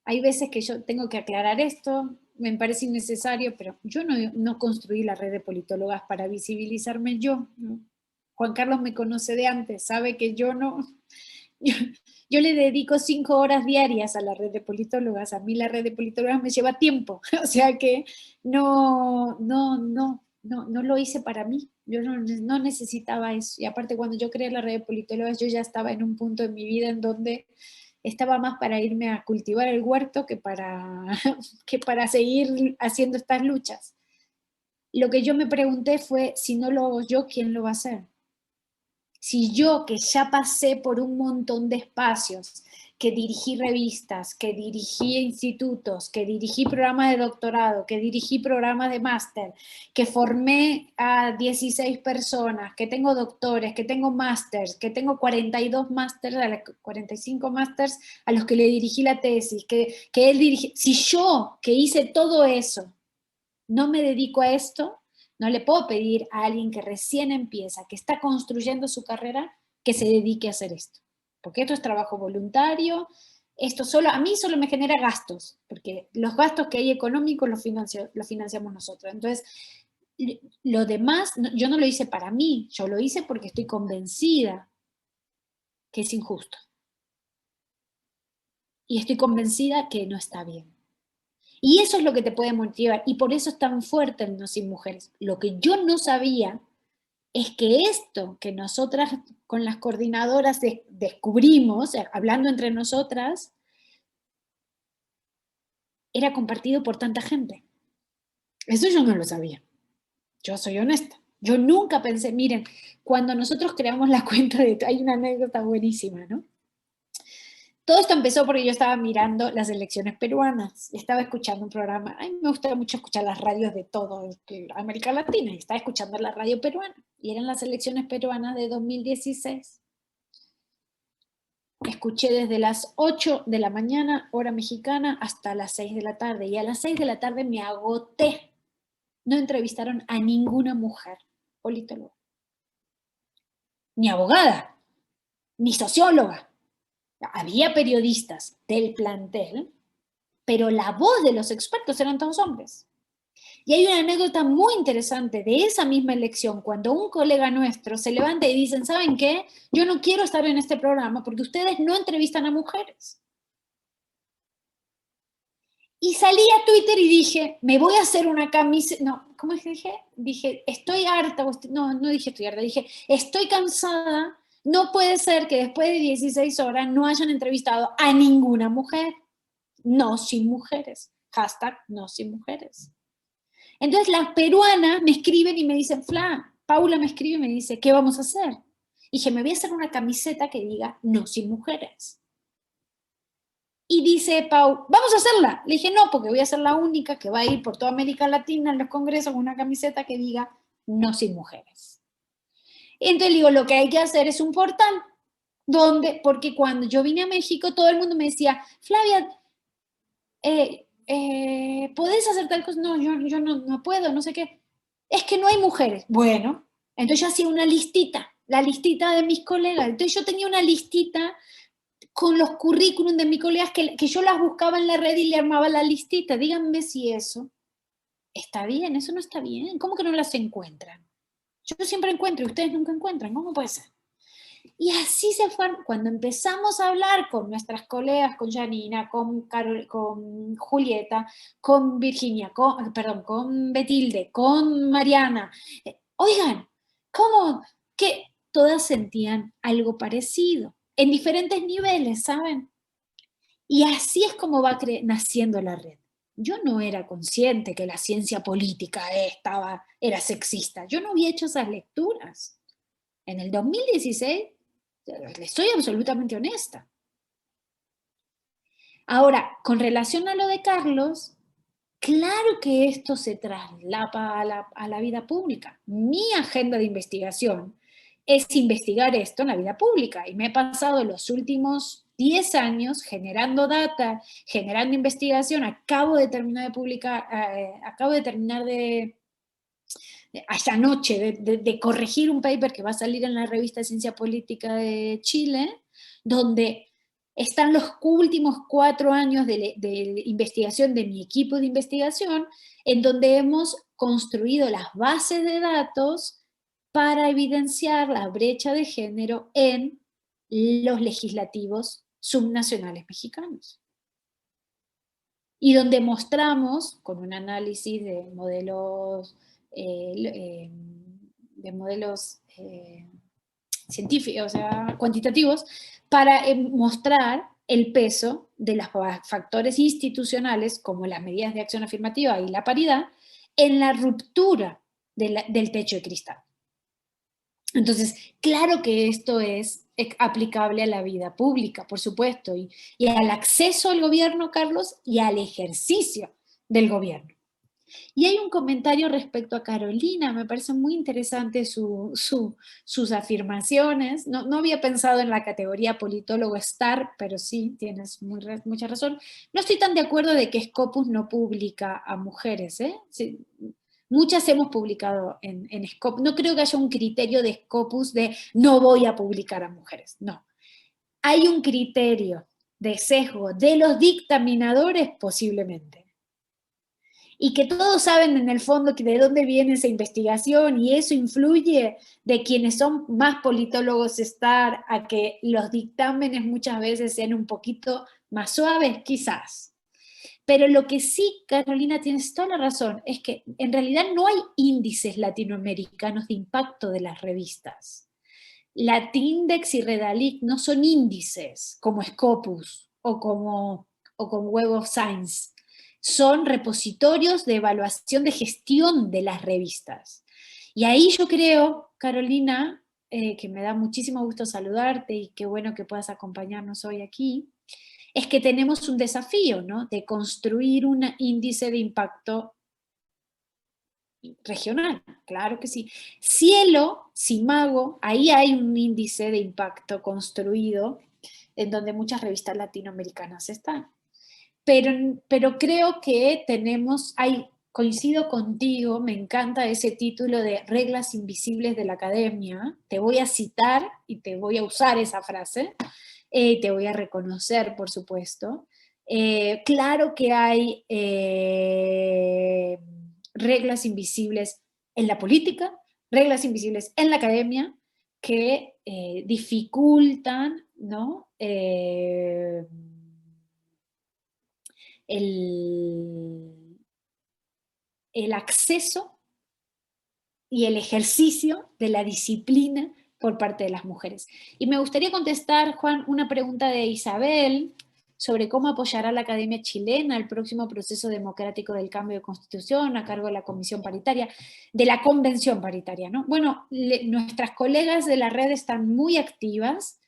hay veces que yo tengo que aclarar esto, me parece innecesario, pero yo no construí la red de politólogas para visibilizarme yo, ¿no? Juan Carlos me conoce de antes, sabe que yo no, yo, yo le dedico 5 horas diarias a la red de politólogas, a mí la red de politólogas me lleva tiempo, o sea que no lo hice para mí, yo no necesitaba eso, y aparte cuando yo creé la red de politólogas yo ya estaba en un punto de mi vida en donde estaba más para irme a cultivar el huerto que para seguir haciendo estas luchas. Lo que yo me pregunté fue, si no lo hago yo, ¿quién lo va a hacer? Si yo, que ya pasé por un montón de espacios, que dirigí revistas, que dirigí institutos, que dirigí programas de doctorado, que dirigí programas de máster, que formé a 16 personas, que tengo doctores, que tengo másters, que tengo 42 másters, 45 másters a los que le dirigí la tesis, que él dirige, si yo, que hice todo eso, no me dedico a esto, no le puedo pedir a alguien que recién empieza, que está construyendo su carrera, que se dedique a hacer esto. Porque esto es trabajo voluntario, esto solo, a mí solo me genera gastos, porque los gastos que hay económicos los financiamos nosotros. Entonces, lo demás, yo no lo hice para mí, yo lo hice porque estoy convencida que es injusto. Y estoy convencida que no está bien. Y eso es lo que te puede motivar, y por eso es tan fuerte el No Sin Mujeres. Lo que yo no sabía es que esto que nosotras con las coordinadoras descubrimos, hablando entre nosotras, era compartido por tanta gente. Eso yo no lo sabía. Yo soy honesta. Yo nunca pensé, miren, cuando nosotros creamos la cuenta de... Hay una anécdota buenísima, ¿no? Todo esto empezó porque yo estaba mirando las elecciones peruanas, estaba escuchando un programa, a mí me gusta mucho escuchar las radios de toda América Latina, y estaba escuchando la radio peruana, y eran las elecciones peruanas de 2016. Escuché desde las 8 de la mañana, hora mexicana, hasta las 6 de la tarde, y a las 6 de la tarde me agoté. No entrevistaron a ninguna mujer politóloga, ni abogada, ni socióloga. Había periodistas del plantel, pero la voz de los expertos eran todos hombres. Y hay una anécdota muy interesante de esa misma elección, cuando un colega nuestro se levanta y dicen, ¿saben qué? Yo no quiero estar en este programa porque ustedes no entrevistan a mujeres. Y salí a Twitter y dije, me voy a hacer una camiseta, no, ¿cómo es que dije? Dije, estoy harta, no dije estoy harta, dije, estoy cansada. No puede ser que después de 16 horas no hayan entrevistado a ninguna mujer. No sin mujeres. Hashtag no sin mujeres. Entonces las peruanas me escriben y me dicen, Paula me escribe y me dice, ¿qué vamos a hacer? Y dije, me voy a hacer una camiseta que diga no sin mujeres. Y dice Pau, vamos a hacerla. Le dije, no, porque voy a ser la única que va a ir por toda América Latina en los congresos con una camiseta que diga no sin mujeres. Entonces le digo, lo que hay que hacer es un portal, porque cuando yo vine a México, todo el mundo me decía, Flavia, ¿podés hacer tal cosa? No, yo no puedo, no sé qué. Es que no hay mujeres. Bueno, entonces yo hacía una listita, la listita de mis colegas. Entonces yo tenía una listita con los currículum de mis colegas que yo las buscaba en la red y le armaba la listita. Díganme si eso está bien, eso no está bien. ¿Cómo que no las encuentran? Yo siempre encuentro y ustedes nunca encuentran. ¿Cómo puede ser? Y así se fue, cuando empezamos a hablar con nuestras colegas, con Janina, con Julieta, con Virginia, con Betilde, con Mariana, oigan, ¿cómo? Que todas sentían algo parecido, en diferentes niveles, ¿saben? Y así es como va naciendo la red. Yo no era consciente que la ciencia política era sexista. Yo no había hecho esas lecturas. En el 2016, le estoy absolutamente honesta. Ahora, con relación a lo de Carlos, claro que esto se traslapa a la vida pública. Mi agenda de investigación es investigar esto en la vida pública y me he pasado los últimos 10 años generando data, generando investigación, acabo de terminar hasta anoche, de corregir un paper que va a salir en la revista Ciencia Política de Chile, donde están los últimos 4 años de investigación de mi equipo de investigación, en donde hemos construido las bases de datos para evidenciar la brecha de género en los legislativos subnacionales mexicanos. Y donde mostramos, con un análisis de modelos científicos, o sea, cuantitativos, para mostrar el peso de los factores institucionales, como las medidas de acción afirmativa y la paridad, en la ruptura del techo de cristal. Entonces, claro que esto es aplicable a la vida pública, por supuesto, y al acceso al gobierno, Carlos, y al ejercicio del gobierno. Y hay un comentario respecto a Carolina, me parece muy interesante sus afirmaciones. No había pensado en la categoría politólogo estar, pero sí, tienes mucha razón. No estoy tan de acuerdo de que Scopus no publica a mujeres, ¿eh? Sí, muchas hemos publicado en Scopus. No creo que haya un criterio de Scopus de no voy a publicar a mujeres, no. Hay un criterio de sesgo de los dictaminadores posiblemente. Y que todos saben en el fondo de dónde viene esa investigación, y eso influye de quienes son más politólogos estar a que los dictámenes muchas veces sean un poquito más suaves, quizás. Pero lo que sí, Carolina, tienes toda la razón, es que en realidad no hay índices latinoamericanos de impacto de las revistas. Latindex y Redalic no son índices como Scopus o como Web of Science. Son repositorios de evaluación de gestión de las revistas. Y ahí yo creo, Carolina, que me da muchísimo gusto saludarte y qué bueno que puedas acompañarnos hoy aquí, es que tenemos un desafío, ¿no? De construir un índice de impacto regional, claro que sí. Cielo, Simago, ahí hay un índice de impacto construido en donde muchas revistas latinoamericanas están. Pero creo que coincido contigo, me encanta ese título de Reglas Invisibles de la Academia. Te voy a citar y te voy a usar esa frase. Te voy a reconocer, por supuesto. Claro que hay reglas invisibles en la política, reglas invisibles en la academia, que dificultan, ¿no? El acceso y el ejercicio de la disciplina por parte de las mujeres. Y me gustaría contestar, Juan, una pregunta de Isabel sobre cómo apoyará la Academia Chilena el próximo proceso democrático del cambio de constitución a cargo de la Comisión Paritaria, de la Convención Paritaria, ¿no? Bueno, nuestras colegas de la red están muy activas,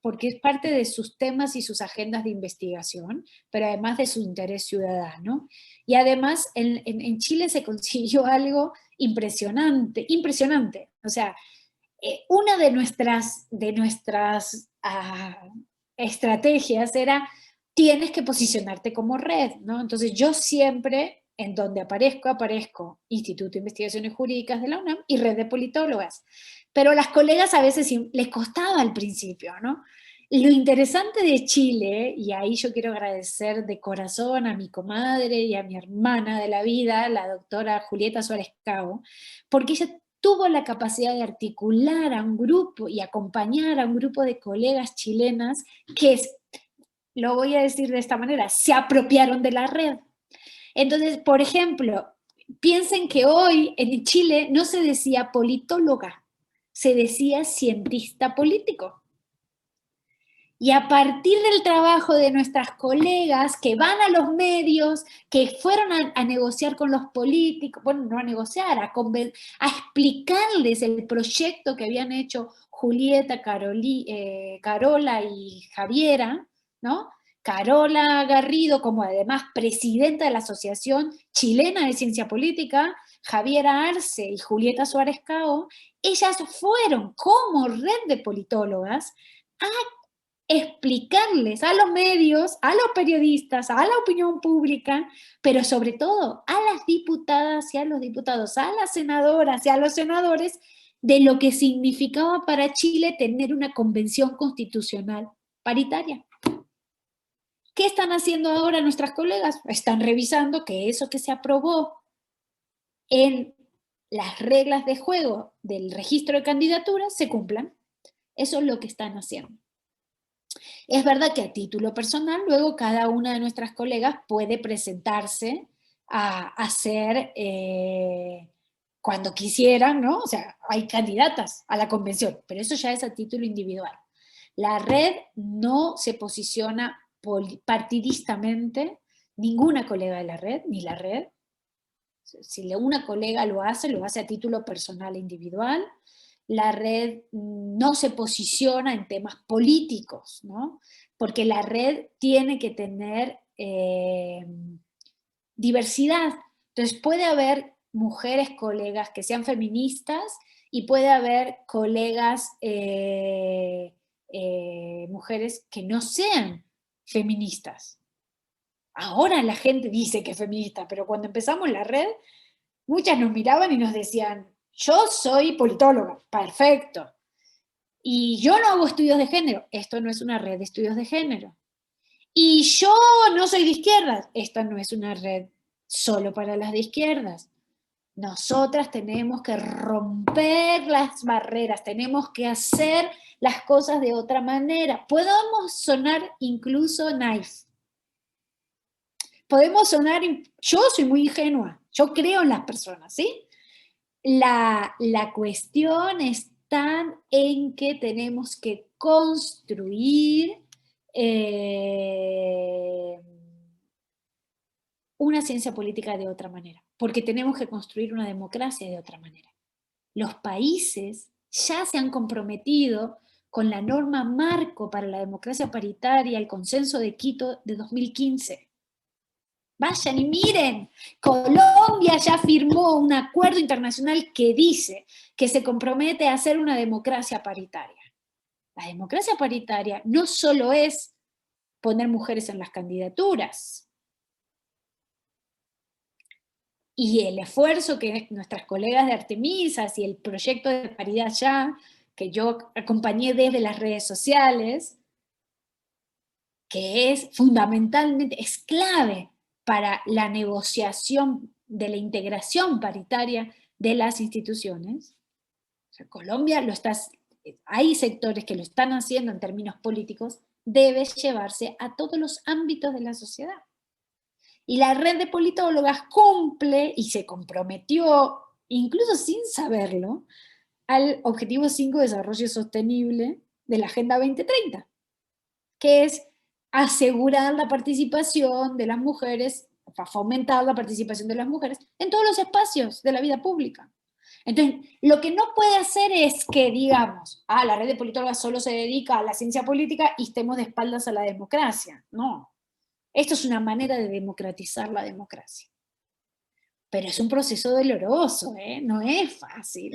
porque es parte de sus temas y sus agendas de investigación, pero además de su interés ciudadano. Y además en Chile se consiguió algo impresionante. O sea, una de nuestras estrategias era, tienes que posicionarte como red, ¿no? Entonces yo siempre, en donde aparezco Instituto de Investigaciones Jurídicas de la UNAM y Red de Politólogas. Pero a las colegas a veces les costaba al principio, ¿no? Lo interesante de Chile, y ahí yo quiero agradecer de corazón a mi comadre y a mi hermana de la vida, la doctora Julieta Suárez Cao, porque ella tuvo la capacidad de articular a un grupo y acompañar a un grupo de colegas chilenas que, lo voy a decir de esta manera, se apropiaron de la red. Entonces, por ejemplo, piensen que hoy en Chile no se decía politóloga, se decía cientista político. Y a partir del trabajo de nuestras colegas que van a los medios, que fueron a negociar con los políticos, bueno, no a negociar, a explicarles el proyecto que habían hecho Julieta, Carola y Javiera, ¿no? Carola Garrido, como además presidenta de la Asociación Chilena de Ciencia Política, Javiera Arce y Julieta Suárez Cao, ellas fueron como red de politólogas a explicarles a los medios, a los periodistas, a la opinión pública, pero sobre todo a las diputadas y a los diputados, a las senadoras y a los senadores, de lo que significaba para Chile tener una convención constitucional paritaria. ¿Qué están haciendo ahora nuestras colegas? Están revisando que eso que se aprobó en las reglas de juego del registro de candidaturas se cumplan. Eso es lo que están haciendo. Es verdad que a título personal, luego cada una de nuestras colegas puede presentarse a hacer, cuando quisieran, ¿no? O sea, hay candidatas a la convención, pero eso ya es a título individual. La red no se posiciona partidistamente, ninguna colega de la red, ni la red. Si una colega lo hace a título personal e individual. La red no se posiciona en temas políticos, ¿no? Porque la red tiene que tener diversidad. Entonces puede haber mujeres colegas que sean feministas y puede haber colegas mujeres que no sean feministas. Ahora la gente dice que es feminista, pero cuando empezamos la red, muchas nos miraban y nos decían, yo soy politóloga, perfecto. Y yo no hago estudios de género, esto no es una red de estudios de género. Y yo no soy de izquierdas, esta no es una red solo para las de izquierdas. Nosotras tenemos que romper las barreras, tenemos que hacer las cosas de otra manera. Podemos sonar incluso nice. Podemos sonar, yo soy muy ingenua, yo creo en las personas, ¿sí? La cuestión está en que tenemos que construir una ciencia política de otra manera, porque tenemos que construir una democracia de otra manera. Los países ya se han comprometido con la norma marco para la democracia paritaria, el consenso de Quito de 2015. Vayan y miren, Colombia ya firmó un acuerdo internacional que dice que se compromete a hacer una democracia paritaria. La democracia paritaria no solo es poner mujeres en las candidaturas. Y el esfuerzo que nuestras colegas de Artemisas y el proyecto de Paridad Ya, que yo acompañé desde las redes sociales, que es fundamentalmente, es clave para la negociación de la integración paritaria de las instituciones. O sea, Colombia hay sectores que lo están haciendo en términos políticos, debe llevarse a todos los ámbitos de la sociedad. Y la red de politólogas cumple y se comprometió, incluso sin saberlo, al Objetivo 5 de Desarrollo Sostenible de la Agenda 2030, que es asegurar la participación de las mujeres, fomentar la participación de las mujeres en todos los espacios de la vida pública. Entonces, lo que no puede hacer es que digamos, la red de politólogas solo se dedica a la ciencia política y estemos de espaldas a la democracia. No. Esto es una manera de democratizar la democracia. Pero es un proceso doloroso, no es fácil.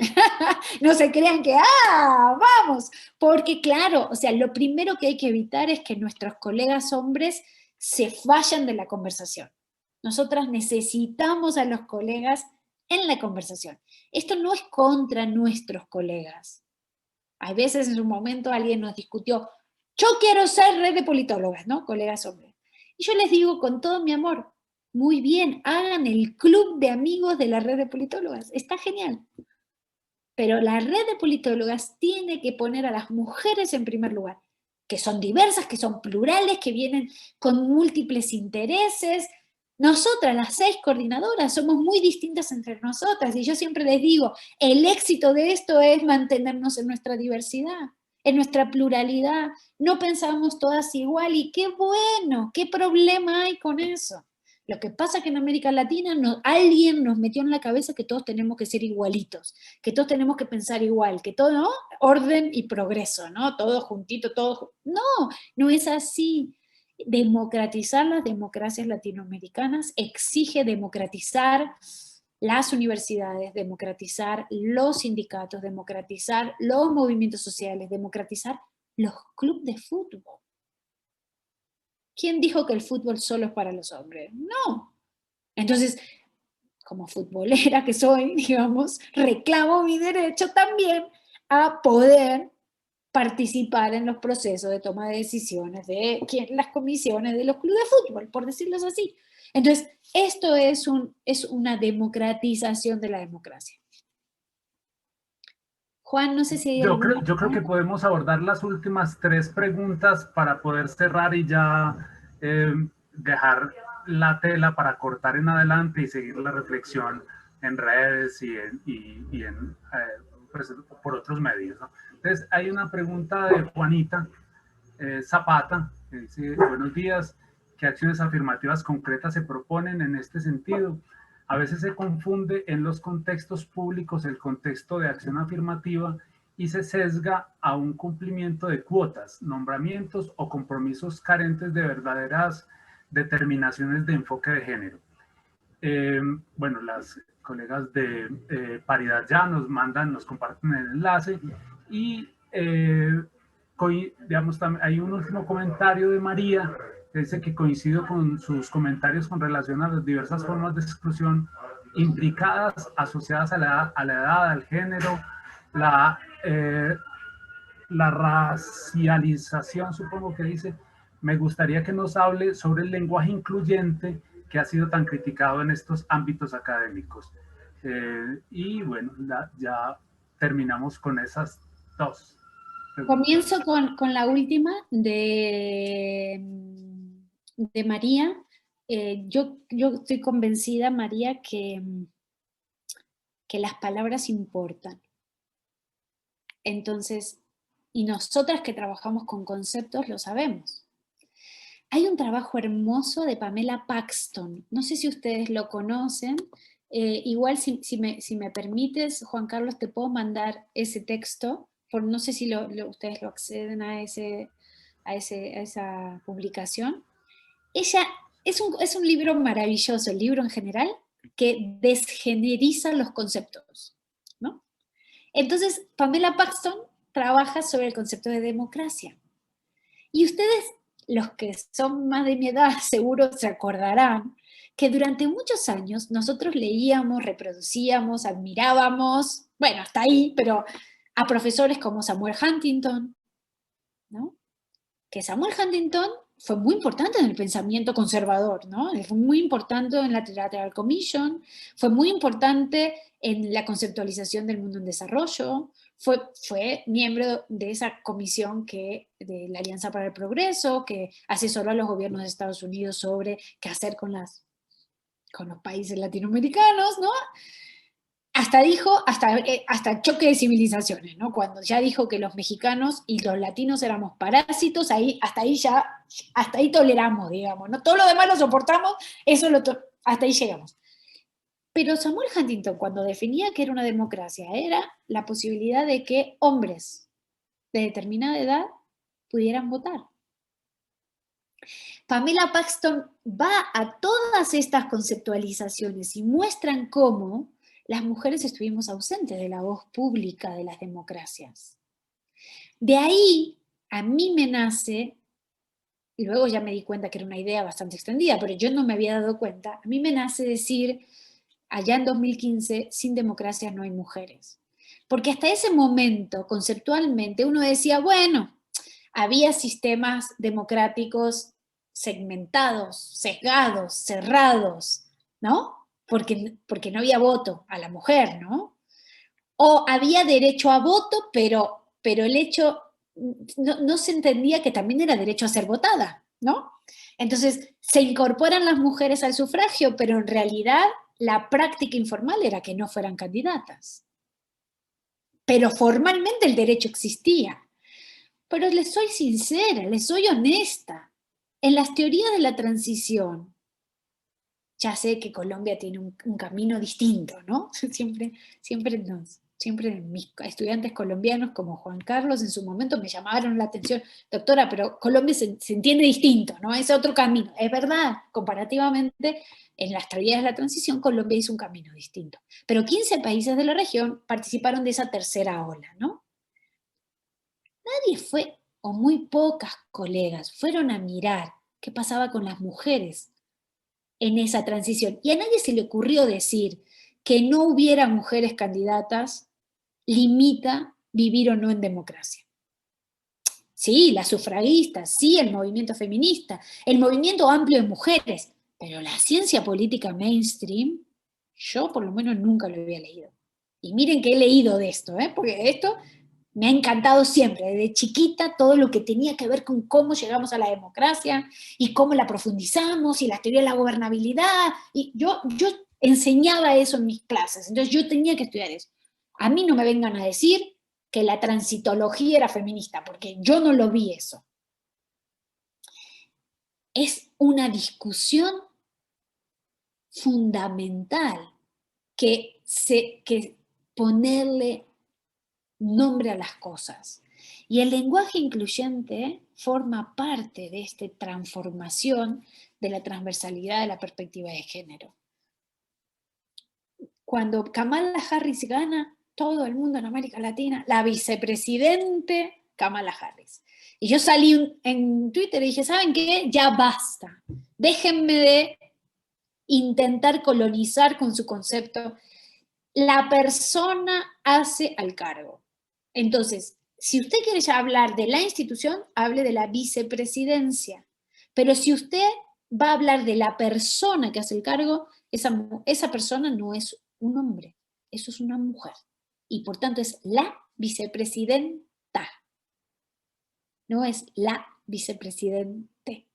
No se crean que, vamos, porque claro, o sea, lo primero que hay que evitar es que nuestros colegas hombres se vayan de la conversación. Nosotras necesitamos a los colegas en la conversación. Esto no es contra nuestros colegas. A veces en un momento alguien nos discutió, yo quiero ser red de politólogas, ¿no? Colegas hombres. Y yo les digo con todo mi amor, muy bien, hagan el club de amigos de la red de politólogas, está genial. Pero la red de politólogas tiene que poner a las mujeres en primer lugar, que son diversas, que son plurales, que vienen con múltiples intereses. Nosotras, las 6 coordinadoras, somos muy distintas entre nosotras, y yo siempre les digo, el éxito de esto es mantenernos en nuestra diversidad, en nuestra pluralidad. No pensamos todas igual, y qué bueno, qué problema hay con eso. Lo que pasa es que en América Latina alguien nos metió en la cabeza que todos tenemos que ser igualitos, que todos tenemos que pensar igual, que todo, ¿no? Orden y progreso, ¿no? Todo juntito, todo. No, no es así. Democratizar las democracias latinoamericanas exige democratizar las universidades, democratizar los sindicatos, democratizar los movimientos sociales, democratizar los clubes de fútbol. ¿Quién dijo que el fútbol solo es para los hombres? No. Entonces, como futbolera que soy, digamos, reclamo mi derecho también a poder participar en los procesos de toma de decisiones de las comisiones de los clubes de fútbol, por decirlo así. Entonces, esto es una democratización de la democracia. Juan, no sé si hay alguna... Yo creo que podemos abordar las últimas 3 preguntas para poder cerrar y ya dejar la tela para cortar en adelante y seguir la reflexión en redes pues, por otros medios, ¿no? Entonces, hay una pregunta de Juanita Zapata, que dice: buenos días, ¿qué acciones afirmativas concretas se proponen en este sentido? A veces se confunde en los contextos públicos el contexto de acción afirmativa y se sesga a un cumplimiento de cuotas, nombramientos o compromisos carentes de verdaderas determinaciones de enfoque de género. Bueno, las colegas de Paridad Ya nos comparten el enlace y digamos, hay un último comentario de María que dice que coincido con sus comentarios con relación a las diversas formas de exclusión implicadas, asociadas a la edad, al género, la racialización, supongo que dice. Me gustaría que nos hable sobre el lenguaje incluyente que ha sido tan criticado en estos ámbitos académicos. Y bueno, ya terminamos con esas 2 preguntas. Comienzo con la última de María. Yo estoy convencida, María, que las palabras importan. Entonces, y nosotras que trabajamos con conceptos lo sabemos. Hay un trabajo hermoso de Pamela Paxton, no sé si ustedes lo conocen, igual si me permites, Juan Carlos, te puedo mandar ese texto, no sé si ustedes lo acceden a esa publicación. Ella es un libro maravilloso, el libro en general, que desgeneriza los conceptos, ¿no? Entonces, Pamela Paxton trabaja sobre el concepto de democracia. Y ustedes, los que son más de mi edad, seguro se acordarán que durante muchos años nosotros leíamos, reproducíamos, admirábamos, bueno, hasta ahí, pero a profesores como Samuel Huntington, ¿no? Que Samuel Huntington fue muy importante en el pensamiento conservador, ¿no? Fue muy importante en la Trilateral Commission, fue muy importante en la conceptualización del mundo en desarrollo, fue miembro de esa comisión de la Alianza para el Progreso, que asesoró a los gobiernos de Estados Unidos sobre qué hacer con los países latinoamericanos, ¿no? Hasta choque de civilizaciones, ¿no? Cuando ya dijo que los mexicanos y los latinos éramos parásitos, hasta ahí toleramos, digamos, ¿no? Todo lo demás lo soportamos, hasta ahí llegamos. Pero Samuel Huntington, cuando definía que era una democracia, era la posibilidad de que hombres de determinada edad pudieran votar. Pamela Paxton va a todas estas conceptualizaciones y muestran cómo las mujeres estuvimos ausentes de la voz pública de las democracias. De ahí, a mí me nace, y luego ya me di cuenta que era una idea bastante extendida, pero yo no me había dado cuenta, a mí me nace decir, allá en 2015, sin democracia no hay mujeres. Porque hasta ese momento, conceptualmente, uno decía, bueno, había sistemas democráticos segmentados, sesgados, cerrados, ¿no? Porque no había voto a la mujer, ¿no? O había derecho a voto, pero el hecho, no se entendía que también era derecho a ser votada, ¿no? Entonces, se incorporan las mujeres al sufragio, pero en realidad la práctica informal era que no fueran candidatas. Pero formalmente el derecho existía. Pero les soy sincera, les soy honesta. En las teorías de la transición, ya sé que Colombia tiene un camino distinto, ¿no? Siempre mis estudiantes colombianos como Juan Carlos en su momento me llamaron la atención, doctora, pero Colombia se entiende distinto, ¿no? Es otro camino. Es verdad, comparativamente, en las teorías de la transición, Colombia hizo un camino distinto. Pero 15 países de la región participaron de esa tercera ola, ¿no? Nadie fue o muy pocas colegas fueron a mirar qué pasaba con las mujeres en esa transición. Y a nadie se le ocurrió decir que no hubiera mujeres candidatas limita vivir o no en democracia. Sí, las sufragistas, sí, el movimiento feminista, el movimiento amplio de mujeres, pero la ciencia política mainstream, yo por lo menos nunca lo había leído. Y miren que he leído de esto, porque esto me ha encantado siempre, desde chiquita, todo lo que tenía que ver con cómo llegamos a la democracia y cómo la profundizamos y la teoría de la gobernabilidad. Y yo enseñaba eso en mis clases, entonces yo tenía que estudiar eso. A mí no me vengan a decir que la transitología era feminista, porque yo no lo vi eso. Es una discusión fundamental que ponerle nombre a las cosas. Y el lenguaje incluyente forma parte de esta transformación de la transversalidad de la perspectiva de género. Cuando Kamala Harris gana, todo el mundo en América Latina, la vicepresidente Kamala Harris. Y yo salí en Twitter y dije, ¿saben qué? Ya basta. Déjenme de intentar colonizar con su concepto. La persona hace al cargo. Entonces, si usted quiere ya hablar de la institución, hable de la vicepresidencia. Pero si usted va a hablar de la persona que hace el cargo, esa persona no es un hombre, eso es una mujer. Y por tanto es la vicepresidenta, no es la vicepresidente.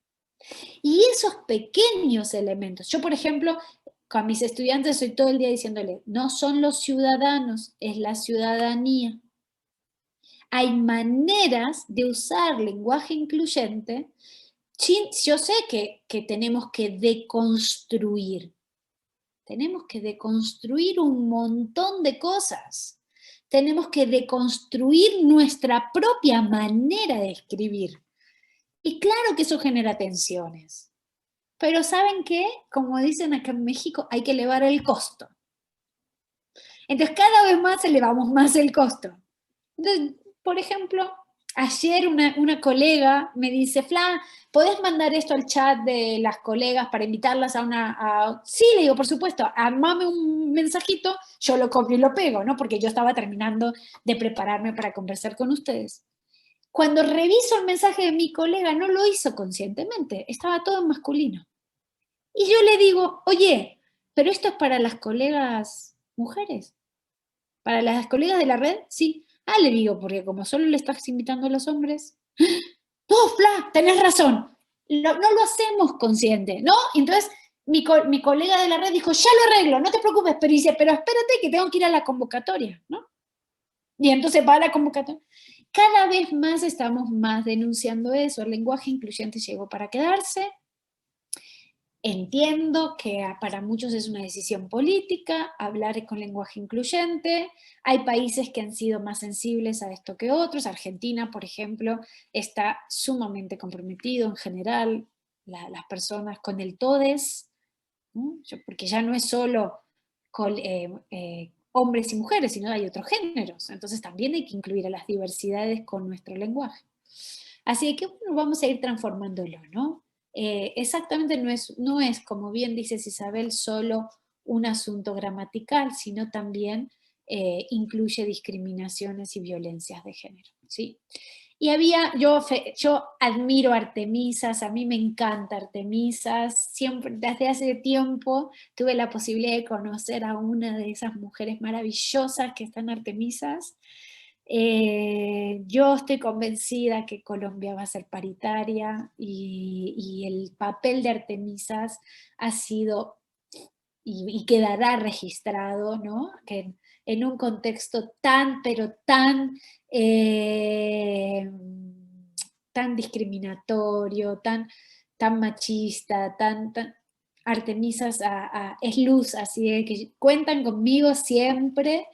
Y esos pequeños elementos, yo por ejemplo, con mis estudiantes estoy todo el día diciéndole, no son los ciudadanos, es la ciudadanía. Hay maneras de usar lenguaje incluyente. Yo sé que tenemos que deconstruir. Tenemos que deconstruir un montón de cosas. Tenemos que deconstruir nuestra propia manera de escribir. Y claro que eso genera tensiones. Pero ¿saben qué? Como dicen acá en México, hay que elevar el costo. Entonces cada vez más elevamos más el costo. Entonces, por ejemplo, ayer una colega me dice, Fla, ¿podés mandar esto al chat de las colegas para invitarlas a... Sí, le digo, por supuesto, armame un mensajito, yo lo copio y lo pego, ¿no? Porque yo estaba terminando de prepararme para conversar con ustedes. Cuando reviso el mensaje de mi colega, no lo hizo conscientemente, estaba todo en masculino. Y yo le digo, oye, pero esto es para las colegas mujeres. ¿Para las colegas de la red? Sí. Ah, le digo, porque como solo le estás invitando a los hombres. No, Fla, tenés razón. No lo hacemos consciente, ¿no? Entonces, mi colega de la red dijo, ya lo arreglo, no te preocupes, pero dice, pero espérate que tengo que ir a la convocatoria, ¿no? Y entonces va a la convocatoria. Cada vez más estamos más denunciando eso. El lenguaje incluyente llegó para quedarse. Entiendo que para muchos es una decisión política, hablar con lenguaje incluyente. Hay países que han sido más sensibles a esto que otros. Argentina, por ejemplo, está sumamente comprometido en general, las personas con el TODES, ¿no? Porque ya no es solo hombres y mujeres, sino hay otros géneros. Entonces también hay que incluir a las diversidades con nuestro lenguaje. Así que bueno, vamos a ir transformándolo, ¿no? Exactamente no es, como bien dices Isabel, solo un asunto gramatical, sino también incluye discriminaciones y violencias de género, ¿sí? Y yo admiro a Artemisas, a mí me encanta Artemisas, siempre, desde hace tiempo tuve la posibilidad de conocer a una de esas mujeres maravillosas que están Artemisas. Yo estoy convencida que Colombia va a ser paritaria y el papel de Artemisas ha sido y quedará registrado, ¿no? Que en un contexto pero tan discriminatorio, tan machista, tan Artemisas es luz, así de que cuentan conmigo siempre.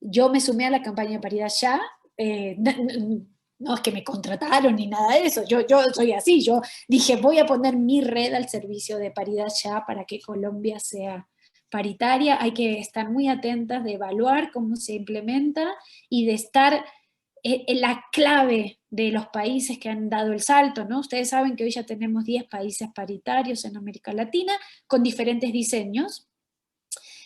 Yo me sumé a la campaña de Paridad Ya, no es que me contrataron ni nada de eso, yo soy así, yo dije voy a poner mi red al servicio de Paridad Ya para que Colombia sea paritaria. Hay que estar muy atentas de evaluar cómo se implementa y de estar en la clave de los países que han dado el salto, ¿no? Ustedes saben que hoy ya tenemos 10 países paritarios en América Latina con diferentes diseños.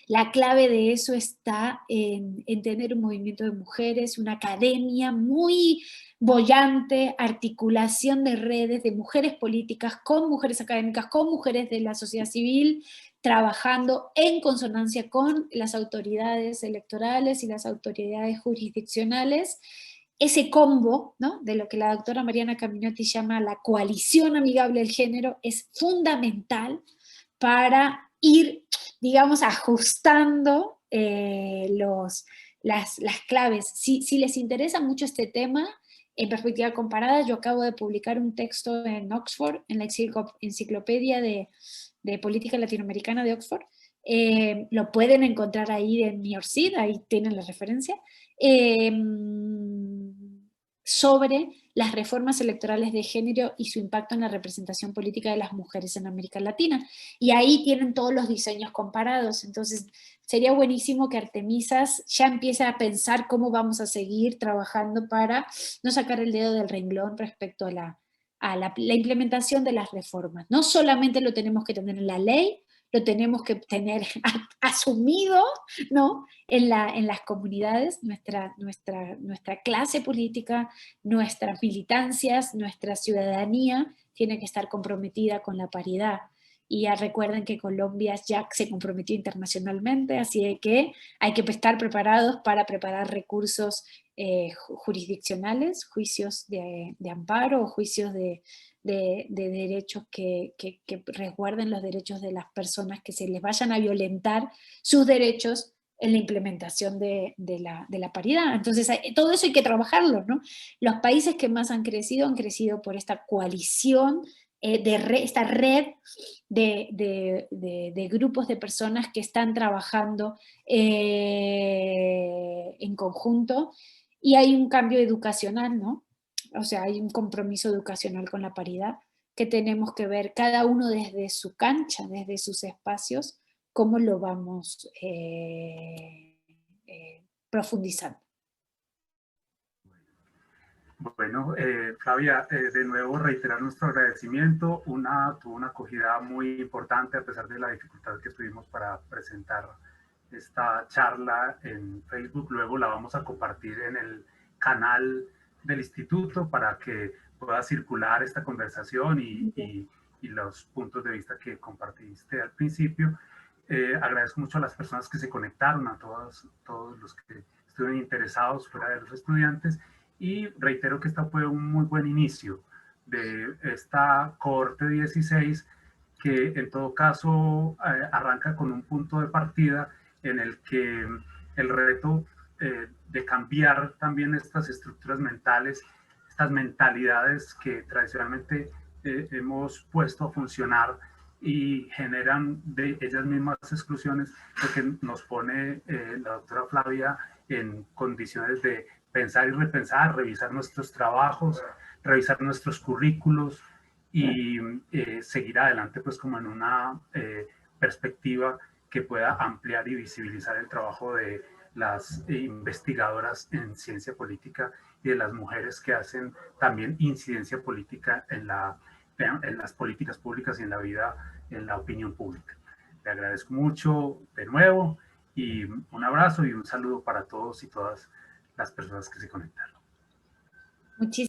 La clave de eso está en tener un movimiento de mujeres, una academia muy boyante, articulación de redes de mujeres políticas con mujeres académicas, con mujeres de la sociedad civil, trabajando en consonancia con las autoridades electorales y las autoridades jurisdiccionales. Ese combo, ¿no?, de lo que la doctora Mariana Caminotti llama la coalición amigable del género es fundamental para ir, digamos, ajustando las claves. Si les interesa mucho este tema, en perspectiva comparada, yo acabo de publicar un texto en Oxford, en la enciclopedia de política latinoamericana de Oxford. Lo pueden encontrar ahí en mi ORCID, ahí tienen la referencia, sobre las reformas electorales de género y su impacto en la representación política de las mujeres en América Latina. Y ahí tienen todos los diseños comparados. Entonces, sería buenísimo que Artemisas ya empiece a pensar cómo vamos a seguir trabajando para no sacar el dedo del renglón respecto a la implementación de las reformas. No solamente lo tenemos que tener en la ley, lo tenemos que tener asumido, ¿no?, en las comunidades, nuestra clase política, nuestras militancias, nuestra ciudadanía tiene que estar comprometida con la paridad. Y ya recuerden que Colombia ya se comprometió internacionalmente, así que hay que estar preparados para preparar recursos jurisdiccionales, juicios de amparo o juicios de derechos que resguarden los derechos de las personas, que se les vayan a violentar sus derechos en la implementación de la paridad. Entonces, todo eso hay que trabajarlo, ¿no? Los países que más han crecido por esta coalición, esta red de grupos de personas que están trabajando en conjunto, y hay un cambio educacional, ¿no? O sea, hay un compromiso educacional con la paridad que tenemos que ver cada uno desde su cancha, desde sus espacios, cómo lo vamos profundizando. Bueno, Flavia, de nuevo reiterar nuestro agradecimiento. Tuvo una acogida muy importante a pesar de la dificultad que tuvimos para presentar esta charla en Facebook. Luego la vamos a compartir en el canal del instituto para que pueda circular esta conversación y los puntos de vista que compartiste al principio. Agradezco mucho a las personas que se conectaron, a todos los que estuvieron interesados fuera de los estudiantes, y reitero que esta fue un muy buen inicio de esta cohorte 16, que en todo caso arranca con un punto de partida en el que el reto de cambiar también estas estructuras mentales, estas mentalidades que tradicionalmente hemos puesto a funcionar y generan de ellas mismas exclusiones, lo que nos pone la doctora Flavia en condiciones de pensar y repensar, revisar nuestros trabajos, revisar nuestros currículos y seguir adelante pues como en una perspectiva que pueda ampliar y visibilizar el trabajo de las investigadoras en ciencia política y de las mujeres que hacen también incidencia política en las políticas públicas y en la vida, en la opinión pública. Le agradezco mucho de nuevo y un abrazo y un saludo para todos y todas las personas que se conectaron. Muchísimas